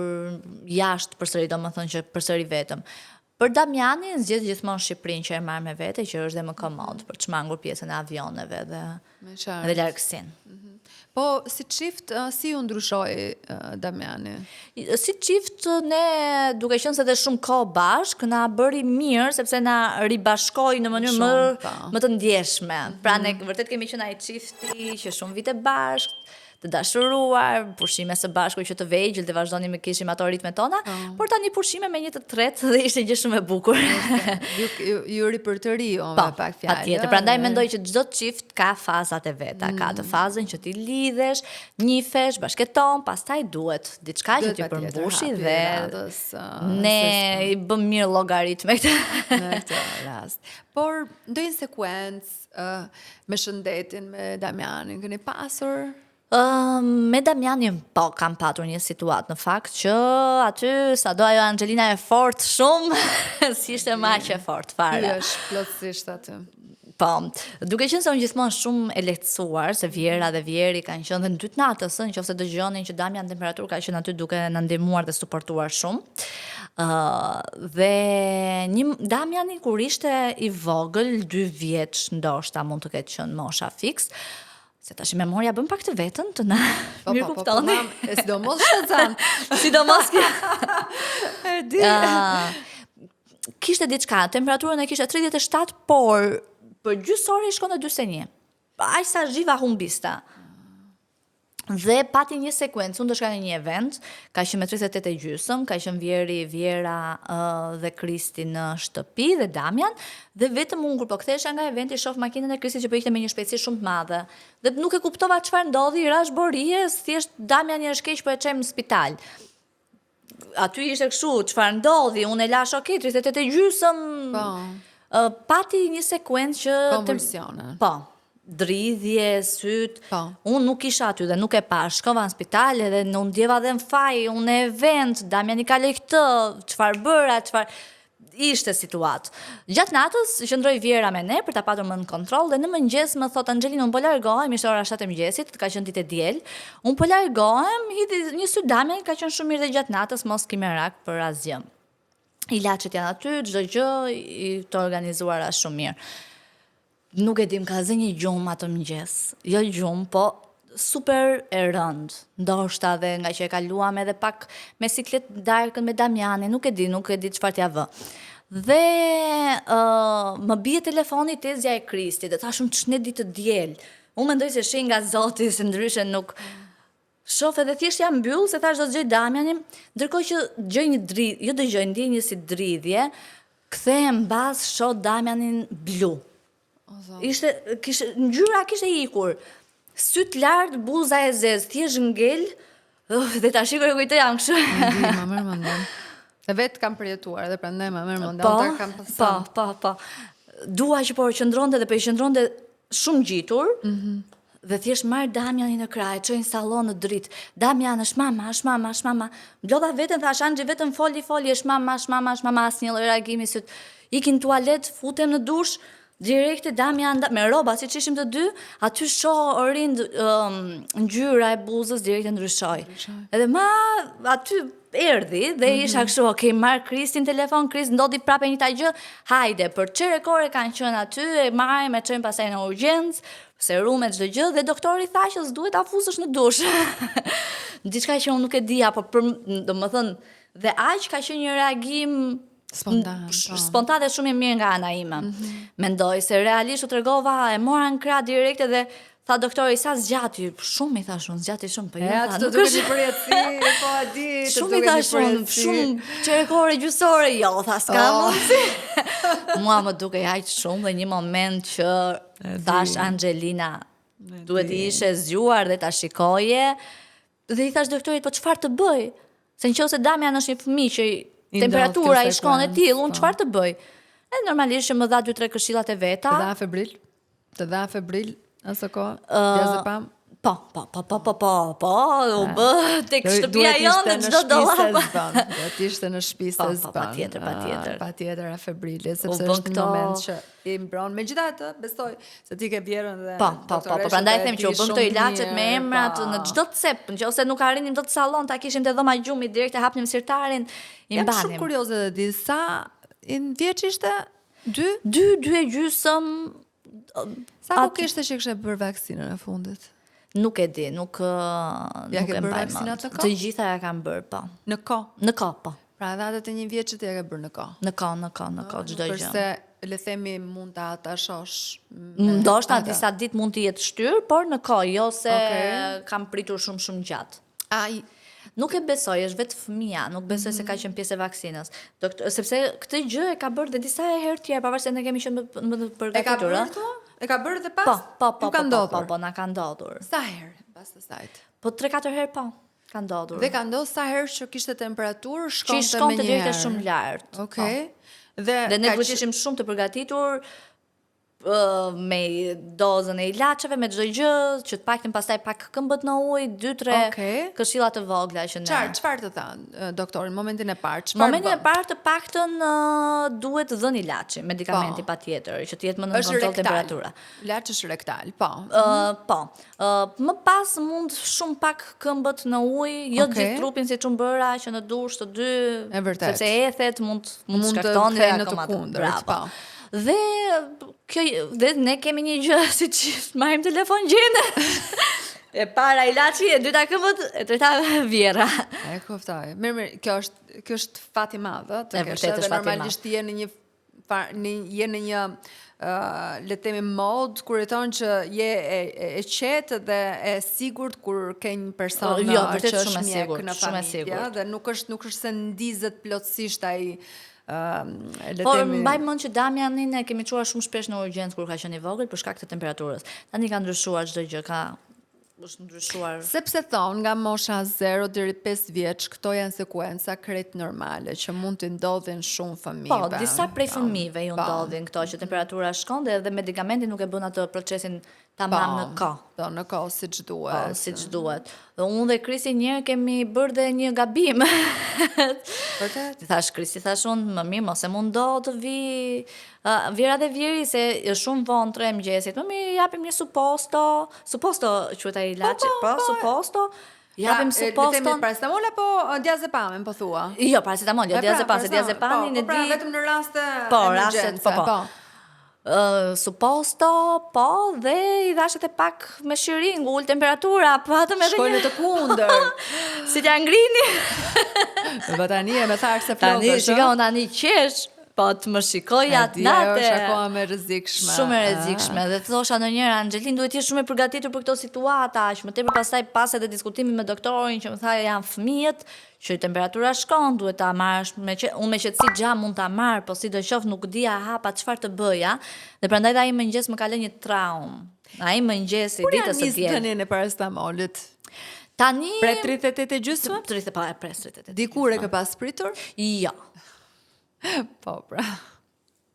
jashtë përsëri, do më thënë që përsëri vetëm. Për Damianin zgjedh gjithmonë Shqipërinë që e marr me vete, që është dhe më komod për të shmangur pjesën e avioneve dhe largësinë. Po, si çift, si u ndryshoi Damiani? Si çift, ne duke qenë se dhe shumë kohë bashk, na bëri mirë sepse na ribashkoi në mënyrë më të ndjeshme. Pra ne vërtet kemi qenë ai çifti që shumë vite bashk, të dashuruar, pushime së bashku që të vegjël dhe vazhdonim me kishim ato ritmet tona, por tani pushime me një të tretë dhe ishte gjë shumë e bukur. Ju ri për të ri, me pak fjalë. Patjetër, prandaj mendoj që çdo çift ka fazat e veta, ka të fazën që ti lidhesh, njihesh, bashketon, pastaj duhet diçka që ti përmbushi dhe ne i bëm mirë llogarit me këtë. Në këtë rast. Por ndonjë sekuencë me shëndetin me Damianin keni pasur? Me Damianin po kam patur një situatë në fakt që aty sado ajo Angelina e fort shumë, si ishte më aq e fort fare. Ky është plotësisht aty. Po, duke qenë se unë gjithmonë shumë e lehtësuar, se Vjera dhe Vjeri kanë qenë dhe në dytë natës, nëse dëgjonin që Damian temperaturë ka qenë aty duke na ndihmuar dhe suportuar shumë. Dhe Damiani kur ishte i vogël, 2 vjeç ndoshta mund të ketë qenë mosha fiks. Se tash memoria bën pak të vetën të na mirë kuptoni. Sidomos shtatzan. Sidomos kishte diçka, temperaturën e kishte 37, por për gjysmë ore i shkon në 41. Aq sa zhiva humbista. Dhe pati një sekuencë, unë do shka në një event, ka qenë me 38,5, ka qenë Vjeri, Vjera dhe Kristi në shtëpi dhe Damian, dhe vetëm unë kur po kthehesha nga eventi shoh makinën e Kristit që po ishte me një shpejtësi shumë të madhe. Dhe nuk e kuptova çfarë ndodhi, rash borijes, thjesht Damiani është keq, po e çojmë në spital. Aty ishte kështu, çfarë ndodhi, unë e lash 38,5. Po. Pati një sekuencë që konvulsione. Po. Dridhje, syt, unë nuk isha aty dhe nuk e pa, shkova në spital edhe në ndjeva dhe në faj, unë e event, Damiani ka lej këtë, qëfar bëra, qëfar... Ishte situatë. Gjatë natës, qëndroi Vjera me ne për ta patur më në kontroll dhe në mëngjes më thot Angelina, unë po largohem, ishte ora 7 e mëngjesit, ka qenë ditë e diel, unë po largohem, hidhi një sy Damiani ka qenë shumë mirë dhe gjatë natës, mos ki merak për asgjë. Ilaçet janë aty, çdo gjë i të organizuara shumë mirë. Nuk e dim, ka zë një gjumë atë mëngjes. Jo gjumë, po super e rënd. Ndoshta dhe nga që e kaluam edhe pak me siklet darkën me Damiani, nuk e di çfarë t'ja vë. Dhe më bie telefoni tezja e Kristit, dhe thashun ç'ne ditë të diel. Unë mendoj se shi nga Zoti, se ndryshe nuk shoh edhe thjesht jam mbyll, se thash do të gjej Damianin, ndërkohë që gjej një dridhje, jo dëgjoj, ndjej një si dridhje, kthehem mbas shoh Damianin blu. Ngjyra kishte ikur, syt lart, buza e zezë, thjesht ngel, dhe tash kur e kujtoj jam kështu. Më merr mendjen. E vetë kam përjetuar dhe prandaj më merr mendjen, Po. Dua që po qëndronte dhe po i qëndronte shumë gjitur. Dhe thjesht marr Damianin në krah, çoj në sallon në dritë. Damian është mama. Mblodha veten, thash Angji vetëm foli, është mama, asnjë lloj reagimi, syt ikin në tualet, futem në dush. Direkte Damian me rroba siç ishim të dy, aty shoh rind ngjyra e buzës direkte ndryshoi. Edhe aty erdhi dhe isha kështu, okay, marr Kristin telefon, Kris ndodhi prapë një gjë. Hajde, për çerekore kanë qenë aty, e marrim e çojmë pastaj në urgjencë, serume çdo gjë dhe doktori tha që s'duhet ta fusësh në dush. Diçka që unë nuk e dija, po domethënë dhe aq ka qenë një reagim spontan dhe shumë i mirë nga ana ime. Mendoj se realisht u tregova, e mora në krah direkte dhe tha doktori, sa zgjati? Shumë i thash unë, zgjati shumë, po jo. Atë duhet të përjetësi, po e di, shumë i thash unë, shumë çerekore gjysore, jo, tha s'ka mundsi. Mua më dukej aq shumë dhe një moment që thash Angelina, duhet i ishe zgjuar dhe ta shikoje. Dhe i thash doktorit, po çfarë të bëj? Se nëse Damian është një fëmijë që temperatura i shkon e tillë, unë çfarë të bëj? E normalisht që më dha 2-3 këshillat e veta. Të dha febril, asë kohë, jazë pam. Po, u bë tek shtëpia jonë në çdo dollap. Duhet ishte në shtëpi se s'bën. Patjetër. Patjetër e febrili, sepse është një moment që i mbron. Megjithatë, besoj se ti ke vjerën dhe Po, prandaj them që u bëm këto ilaçet me emrat në çdo cep, nëse nuk arrinim dot sallon, ta kishim te dhoma gjumi direkt e hapnim sirtarin, i mbanim. Jam shumë kurioze dhe di sa vjeç ishte? 2 e gjysëm. Sa ku kishte që kishte bërë vaksinën e fundit? Nuk e di, nuk e bërë vaksinat në kohë? Të gjitha ja kam bërë, po. Në kohë? Në kohë, po. Pra edhe atë të 1 vjeçit ja ke bërë në kohë? Në kohë, çdo gjë. Përse, le themi, mund ta shosh. Ndoshta disa ditë mund të jetë shtyr, por në kohë, jo se kam pritur shumë gjatë. Nuk e besoj, është vetë fëmia, nuk besoj se ka qenë pjesë e vaksinës. Sepse këtë gjë e ka bërë dhe disa herë tjerë, pavarësisht se ne kemi qenë më përgatitur. E ka bërë dhe pas? Po, na ka ndodhur. Sa herë pas të sajt? Po 3-4 herë po, ka ndodhur. Dhe ka ndodhur sa herë që kishte temperaturë, shkonte me një direkt shumë lart. Okej. Dhe ne duhet ishim shumë të përgatitur me dozën e ilaçeve, me çdo gjë, që të paktën pastaj pak këmbët në ujë, 2-3 këshilla të vogla që ne. Çfarë të thanë doktori në momentin e parë? Momentin e parë të paktën duhet dhënë ilaçi, medikamenti patjetër, që të jetë më në kontroll temperatura. Ilaç është rektal, po. Po. Më pas mund shumë pak këmbët në ujë, jo gjithë trupin siç u bëra që në dush të dy, sepse ethet mund të shkakton dhe akoma të kundërt, po. Dhe ne kemi një gjë si që marrim telefon gjende. E para ilaçi, e dyta këmbët, e treta vjera. E kuptoj. Mirë, kjo është fat i madh, të kesh edhe normalisht je në një le të themi mod kur jeton që je e qetë dhe e sigurt kur ke një person që është mjek në familje dhe nuk është se ndizet plotësisht ai. Por mbaj mend që Damianin e kemi çuar shumë shpesh në urgjencë kur ka qenë i vogël për shkak të temperaturës. Tani ka ndryshuar çdo gjë, është ndryshuar. Sepse thon nga mosha 0 deri 5 vjeç, këto janë sekuenca krejt normale që mund të ndodhin shumë fëmijëve. Po, disa prej fëmijëve ju ndodhin këto që temperatura shkon dhe medikamenti nuk e bën atë procesin tamam në kohë. Po, në kohë siç duhet. Siç duhet. Dhe unë dhe Krisi një kemi bërë dhe një gabim. Vërtet? Thash Krisi, unë më mirë mos e mundo të vi Vjera dhe Vjeri se është shumë vonë 3 mëngjesit. Më mirë japim një suposto quhet ai ilaçi, po, suposto. Japim suposton. Temi paracetamol apo diazepam, po thua? Jo, paracetamol, jo diazepam, se diazepami në di. Po, vetëm në raste emergjence. Po. Suposto, po, dhe i dhashet e pak me shiring, ul temperatura, patëm edhe shkojnë të kundër. Si t'ja ngrini. Po tani e me thakë se flokësh. Tani, shikon tani qesh, po të më shikoj atë natë. Është akoma me rrezikshme. Shumë e rrezikshme. Dhe thosha ndonjëherë, Anxhelin duhet të jesh shumë e përgatitur për këto situata, që më tepër pastaj pas edhe diskutimin me doktorin që më tha janë fëmijët, që temperatura shkon, duhet ta marrësh unë me qetësi xham mund ta marr, po sidoqoftë nuk dija hapa çfarë të bëja, dhe prandaj ai mëngjes më ka lënë një traumë. Ai mëngjes i ditës së diel. Tani në paracetamolit. Tani pre 38 e gjysmë? 38. Dikur e ke pas pritur? Jo. Po, pra.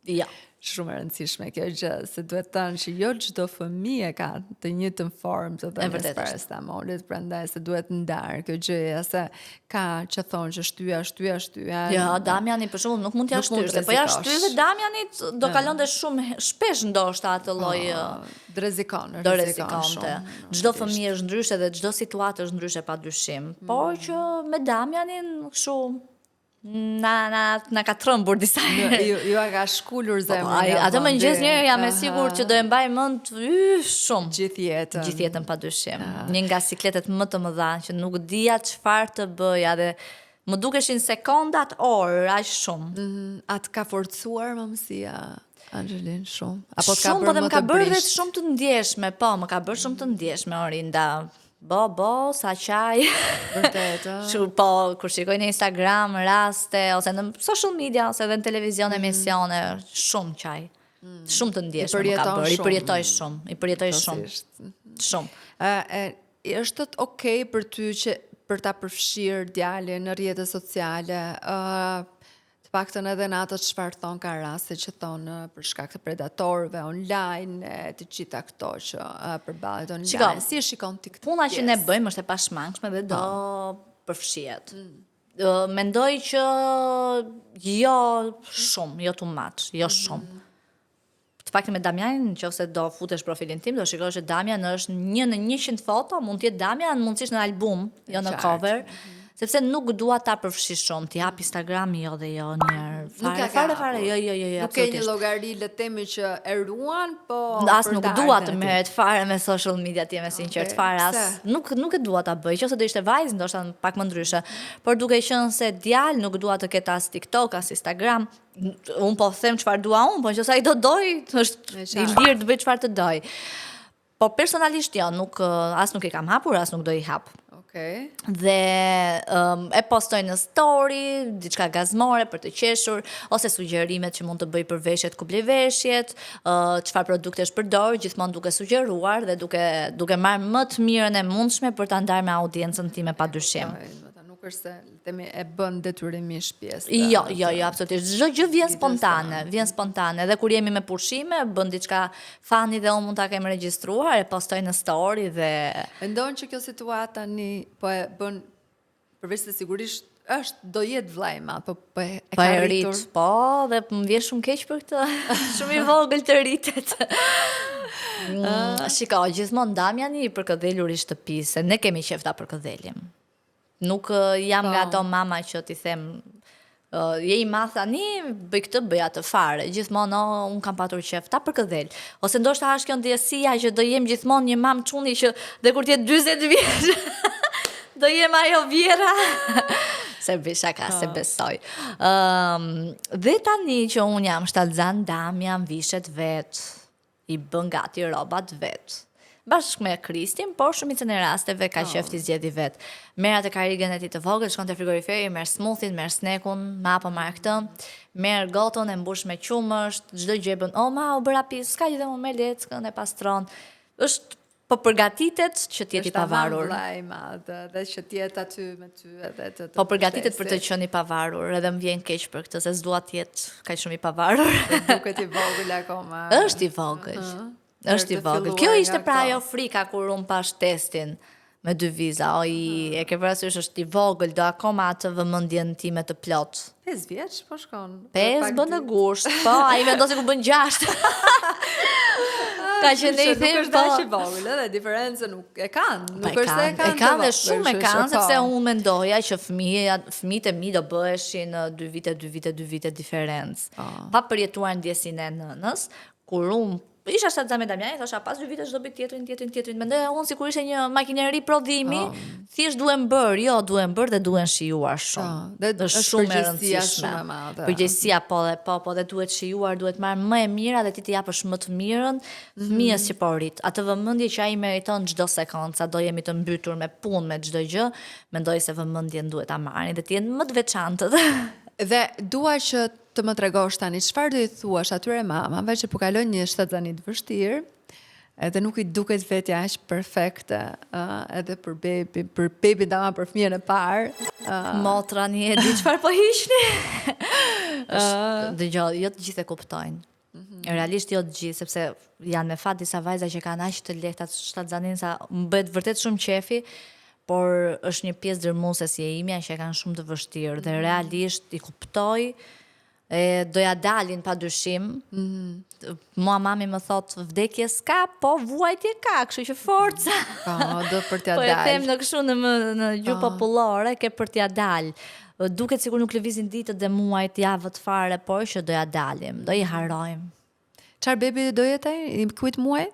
Ja. Shumë e rëndësishme kjo gjë, se duhet thënë që jo çdo fëmijë ka të njëjtën formë të dhënës paracetamolit, prandaj se duhet ndar kjo gjë, se ka që thonë që shtyja. Ja, Damiani për shembull nuk mund t'ja shtyrë, po ja shtyve Damianit do kalonte shumë shpesh ndoshta atë lloj rrezikon. Çdo fëmijë është ndryshe dhe çdo situatë është ndryshe padyshim, por që me Damianin kështu na ka trëmbur disa herë. Ju ka shkullur zemrën. Atë mëngjes njëherë jam e sigurt që do e mbaj mend shumë. Gjithë jetën padyshim. Një nga sikletet më të mëdha që nuk dija çfarë të bëja dhe më dukeshin sekondat, orë, aq shumë. Atë ka forcuar mëmësia, Anxhelin, shumë. Apo të ka bërë më të më ka bërë vetë shumë të ndjeshme, po, më ka bërë shumë të ndjeshme, Orinda. Bo, sa qaj. Vërtet. Po, kur shikoj në Instagram raste, ose në social media, ose edhe në televizion emisione, shumë qaj. Shumë të ndjeshme më ka bërë. I përjetoj shumë. Shumë. Është të okej për ty që për ta përfshirë djalin në rrjetet sociale, paktën edhe në ato çfarë thon ka raste që thonë për shkak të predatorëve online, të gjitha këto që përballet online. Si e shikon ti këtë? Puna që ne bëjmë është e pashmangshme dhe do përfshihet. Mendoj që jo shumë, jo too much, jo shumë. Të paktën me Damianin, nëse do futesh profilin tim, do shikosh që Damian është 1 në 100 foto, mund të jetë Damian, mundësisht në album, jo në cover. Sepse nuk dua ta përfshi shumë, t'i hap Instagrami jo dhe jo njerë. Fare, jo. Nuk ke një llogari le të themi që e ruan, po as nuk dua të merret fare me social media, ti me sinqert fare, as nuk e dua ta bëj. Nëse do ishte vajzë, ndoshta pak më ndryshe. Por duke qenë se djalë nuk dua të ketë as TikTok, as Instagram. Un po them çfarë dua un, po nëse ai do doj, është i lirë të bëj çfarë të doj. Po personalisht jo, as nuk e kam hapur, as nuk do i hap. Dhe e postoj në story, diçka gazmore për të qeshur, ose sugjerimet që mund të bëj për veshjet ku blej veshjet, çfarë produktesh përdor, gjithmonë duke sugjeruar dhe duke marrë më të mirën e mundshme për ta ndarë me audiencën time padyshim. Nuk është se themi e bën detyrimisht pjesë. Jo, absolutisht. Çdo gjë vjen spontane. Dhe kur jemi me pushime, bën diçka fani dhe unë mund ta kem regjistruar, e postoj në story dhe mendon që kjo situatë tani po e bën përveç se sigurisht do jetë vllai i madh, po e ka rritur. Po, dhe më vjen shumë keq për këtë. Shumë i vogël të rritet. Shiko, gjithmonë Damiani i përkëdhelur i shtëpisë, ne kemi qef ta përkëdhelim. Nuk jam nga ato mama që t'i them je i madh tani, bëj këtë, bëj atë fare. Gjithmonë un kam patur qef ta përkëdhel. Ose ndoshta është kjo ndjesia që do jem gjithmonë një mam çuni që dhe kur të jetë 40 vjeç do jem ajo vjera. Se bishaka, se besoj. Dhe tani që un jam shtatzan, Damian vishet vet, i bën gati rrobat vet. Bashkë me Kristin, por shumicën e rasteve ka qef t'i zgjedhë vet. Merr atë karrigen e tij të vogël, shkon te frigoriferi, merr smoothie, merr snekun, marr këtë, merr goton e mbush me qumësht, çdo gjë bën. Ma u bëra pis, s'ka gjë dhe unë me leckën e pastron. Është po përgatitet që të jetë i pavarur. Dhe që të jetë aty me ty edhe të po përgatitet për të qenë i pavarur, edhe më vjen keq për këtë, se s'dua të jetë kaq shumë i pavarur. Duket i vogël akoma. Është i vogël. Është i vogël. Kjo ishte pra ajo frika kur unë pash testin me 2 viza. E ke parasysh është i vogël, do akoma atë vëmendjen time të plot. 5 vjeç po shkon. 5 bën në gusht. Po, ai vendosi ku bën 6. Ka që ne i them po. Është i vogël, edhe diferencën nuk e kanë. Nuk është se e kanë. E kanë dhe shumë e kanë, sepse unë mendoja që fëmijët e mi do bëheshin 2 vite diferencë. Pa përjetuar ndjesinë e nënës, kur unë isha shtatzan me Damianin, thosha pas 2 vitesh do bëj tjetrin. Mendoja unë sikur ishte një makineri prodhimi, thjesht duhen bërë dhe duhen shijuar shumë. Dhe është shumë e përgjegjësia rëndësishme. shumë e madhe. Përgjegjësia po dhe duhet shijuar, duhet marrë më e mira dhe ti t'i japësh më të mirën fëmijës që po rrit. Atë vëmendje që ai meriton çdo sekondë, sa do jemi të mbytur me punë, me çdo gjë, mendoj se vëmendjen duhet ta marrin dhe të jenë më të veçantë. Dhe dua që të më tregosh tani çfarë do i thuash atyre mamave që po kalojnë një shtatzani të vështirë, edhe nuk i duket vetja aq perfekte, edhe për bebin dama për fëmijën e parë. Motra një e di çfarë po hiqni. Dëgjoj, jo të gjithë e kuptojnë. Realisht jo të gjithë, sepse janë me fat disa vajza që kanë aq të lehta shtatzanin sa më bëhet vërtet shumë qefi. Por është një pjesë dërmuese si e imja që e kanë shumë të vështirë dhe realisht i kuptoj, doja dalin pa dyshim. Mua mami më thot vdekje s'ka, po vuajtje ka, kështu që forca. Do për t'ja po dalë. Po e them në kështu në gjuhë popullore, ke për t'ja dalë. Duket sikur nuk lëvizin ditët dhe muajt javët fare, por që doja dalim, do i harrojmë. Çfarë bebi do jetë ai? I kujt muaj?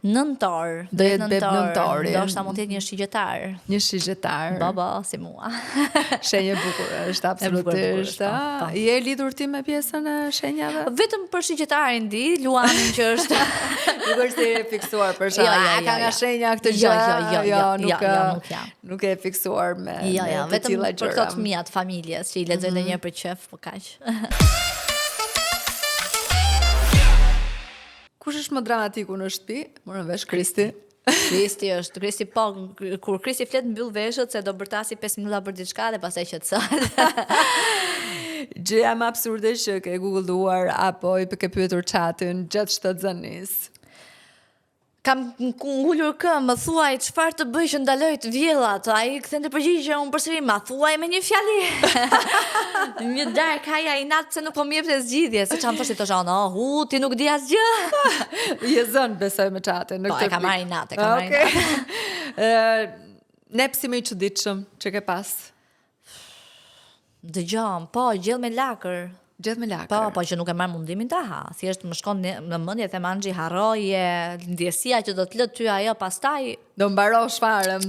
Nëntor. Do jetë beb nëntori. Ndoshta mund të jetë një shigjetar. Një shigjetar. Baba, si mua. Shenjë bukur është, absolutisht. Je lidhur ti me pjesën e shenjave? Vetëm për shigjetarin di, Luanin që është. Nuk është e fiksuar për shkak. Ka nga shenja këtë gjë. Jo, nuk e fiksuar me të tilla gjëra. Vetëm për këto fëmijët familjes që i lexojnë ndonjëherë për qef, po kaq. Kush është më dramatiku në shtëpi? Morën vesh Kristi. Kristi po, kur Kristi flet mbyll veshët se do bërtasi 5 minuta për diçka dhe pastaj qetësohet. Gjëja më absurde që ke googulluar apo i ke pyetur chatin gjatë shtatzanis. Kam ngullur këmbë, më thuaj çfarë të bëj që ndaloj të vjellat. Ai kthente përgjigje, unë përsëri ma thuaj me një fjali. Një dark haja i natë se nuk po më jepte zgjidhje, se çam thoshte tosha, ti nuk di asgjë. Je zën besoj me chatin në këtë. Po, e kam marrë natë, e kam marrë natë. Nepsi më i çuditshëm që ke pas. Dëgjom, po, gjell me lakër. Gjithë me lakër. Po që nuk e marr mundimin ta ha. Thjesht më shkon në mendje them Anxhi harroje, ndjesia që do të lë ty ajo pastaj do mbarosh fare.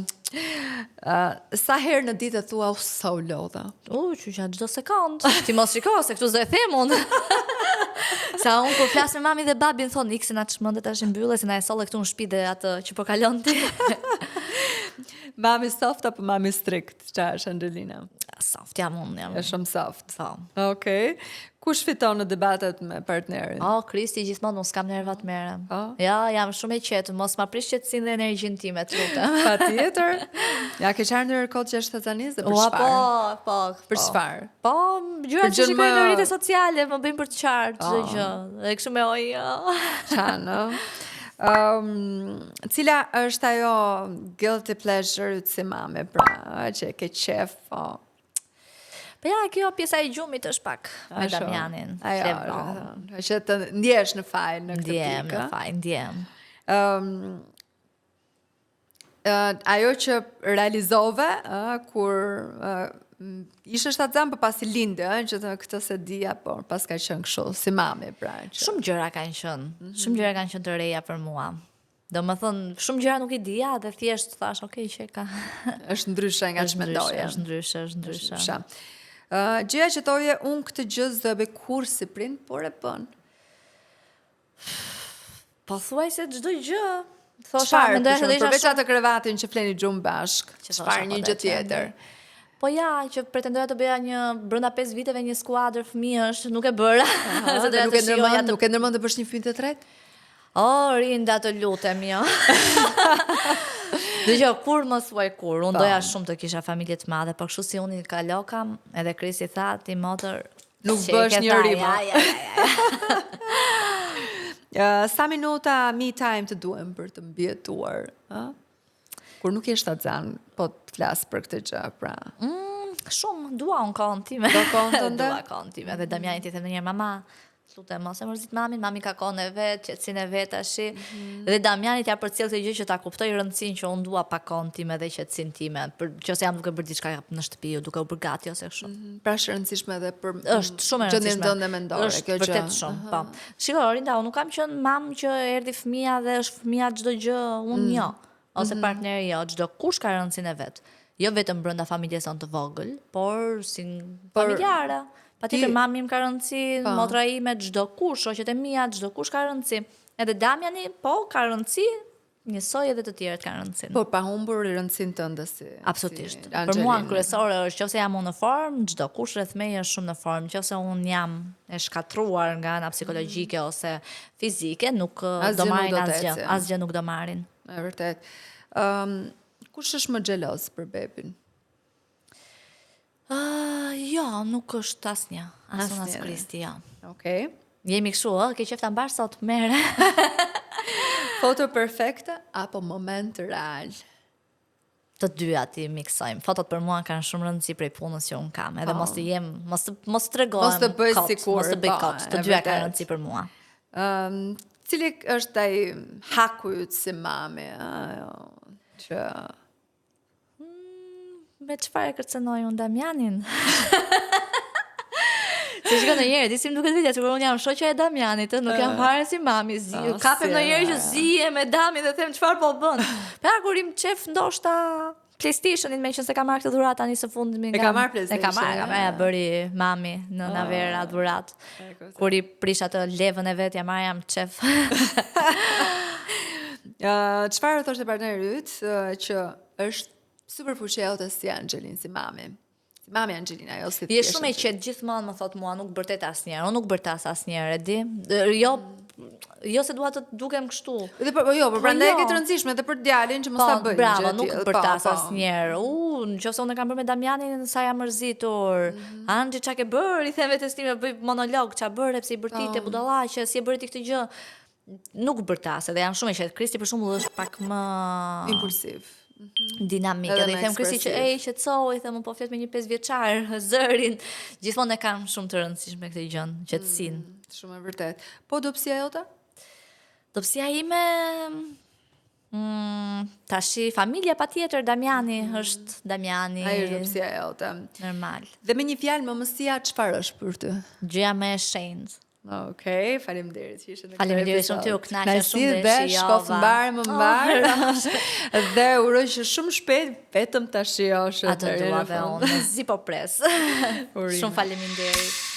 Sa herë në ditë thua so lodha? Që gjatë çdo sekond. Ti mos shiko se këtu s'do e them unë. Sa unë kur flas me mami dhe babin thon ikse na çmendet tash mbyllë se na e solle këtu në shtëpi dhe atë që po kalon ti. Mami soft apo mami strict? Çfarë është Angelina? Soft jam unë. Është shumë soft. Po. Okej. Kush fiton në debatet me partnerin? Kristi gjithmonë unë s'kam nerva të merrem. Oh. Ja, jam shumë e qetë, mos ma prish qetësinë dhe energjinë time, të lutem. Patjetër. Ja ke qarë ndër kod që është tazanis dhe për çfarë? Po. Për çfarë? Po, gjërat që shikoj në rrjetet sociale më bëjnë për të qartë çdo gjë. Dhe kështu me Çano. Cila është ajo guilty pleasure si mame, pra, që ke qef, Po ja, kjo pjesa e gjumit është pak me Damianin. Ajo, që të ndjesh në faj në këtë pikë. Ndjem në faj, ndjem. Ajo që realizove, kur ishe shtatzan për pasi linde, që të këtë se dia, por pas ka qenë kështu, si mami, pra. Shumë gjëra kanë qenë, shumë gjëra kanë qenë të reja për mua. Do më thënë, shumë gjëra nuk i dija dhe thjesht thash, që ka. Është ndryshe nga që mendoje. Është ndryshe. Gjëja që toje, unë këtë gjë s'do e bëj kur si prind, por e bën. Po thuaj se çdo gjë. Çfarë? Përveç atë krevatin që fleni gjumë bashk, çfarë një gjë tjetër? Po ja, që pretendoja të bëja brenda 5 viteve një skuadër fëmijësh, nuk e bëra. Nuk e ndërmend të bësh një fëmijë të tretë? Rinda të lutem, jo. Dëgjoj, kur mos thuaj kur, unë doja shumë të kisha familje të madhe, por kështu si unë i kalokam, edhe Krisi tha, ti motër, nuk bësh njëri më. Sa minuta me time të duhem për të mbjetuar? Kur nuk je shtatzan, po të flas për këtë gjë, pra. Shumë, dua unë kohën time. Do kohën tënde? Dua kohën time, dhe Damiani ti them ndonjëherë mama, lutem mos e mërzit mami ka kohën e vet, qetësinë e vet tash. Dhe Damiani t'ia përcjell këtë gjë që ta kuptoj rëndësinë që unë dua pa kohën time dhe qetësinë time, nëse jam duke bërë diçka në shtëpi, duke u bërë gati ose kështu. Pra është rëndësishme edhe për është shumë e rëndësishme. Gjendjen tënde mendore kjo gjë. Është vërtet shumë, po. Shiko, Rinda, unë nuk kam qenë mamë që erdhi fëmia dhe është fëmia çdo gjë unë jo, ose partneri jo, çdo kush ka rëndësinë e vet. Jo vetëm brenda familjes sonë të vogël, por si familjare. Patjetër mami im ka rëndësi, motra ime, çdo kush, shoqet e mia, çdo kush ka rëndësi. Edhe Damiani, po, ka rëndësi, njësoj edhe të tjerët kanë rëndësinë. Po pa humbur rëndësinë tënde si. Absolutisht. Për mua kryesore është nëse jam unë në formë, çdo kush rreth meje është shumë në formë. Nëse unë jam e shkatruar nga ana psikologjike ose fizike, nuk do marrin asgjë. Asgjë nuk do marrin. Është vërtet. Kush është më xheloz për bebin? Jo, nuk është asnjë. As Kristi, jo. Okej. Jemi kështu, ke qef ta mbash sot merre. Foto perfekte apo moment real? Të dyja ti miksojmë. Fotot për mua kanë shumë rëndësi prej punës që unë kam. Edhe mos të tregohem. Mos të bëj sikur. Mos të bëj kot. Të dyja kanë rëndësi për mua. Cili është ai haku yt si mami, që me çfarë kërcënoj unë Damianin? Se shikon ndonjëherë, di si më duket vetja, sikur unë jam shoqja e Damianit, nuk jam fare si mami, kapem ndonjëherë që zije me Dami dhe them çfarë po bën. Pa kur im qef ndoshta PlayStationin, me që se ka marrë këtë dhuratë tani së fundmi nga. E ka marrë PlayStation. E ka marrë, ja bëri mami në Navera dhuratë. Kur i prish atë levën e vet, ja marr jam qef. Çfarë thoshte partneri yt që është super fuqia si Angelin, si mami. Si mami Angelina, jo si Je shumë e qetë gjithmonë më thot mua, nuk bërtet asnjëherë. Unë nuk bërtas asnjëherë, e di. Jo jo se dua të dukem kështu. Dhe por prandaj e ke të rëndësishme edhe për djalin që mos ta bëjë. Bravo, nuk bërtas asnjëherë. Nëse unë kam bërë me Damianin sa jam mërzitur. Anxhi çka ke bër? I them vetes time bëj monolog, ç'a bëre pse i bërtite budallaqe, si e bëri ti këtë gjë. Nuk bërtas, edhe jam shumë e qetë. Kristi për shembull është pak më impulsiv. Dinamik, edhe i them Kristi që qetësoj, i them unë po flet me një 5 vjeçar, zërin. Gjithmonë e kam shumë të rëndësishme këtë gjë, qetësinë. Shumë e vërtet. Po dobësia jote? Dobësia ime tashi familja patjetër, Damiani është Damiani. Ai është dobësia jote. Normal. Dhe me një fjalë mëmësia çfarë është për ty? Gjëja më e shenjtë. Okej, faleminderit që ishe në këtë Faleminderit shumë ty, u kënaqja shumë dhe shkof më mbar. Dhe uroj që shumë shpejt vetëm ta shijosh atë dua dhe unë. Si po pres. Shumë faleminderit.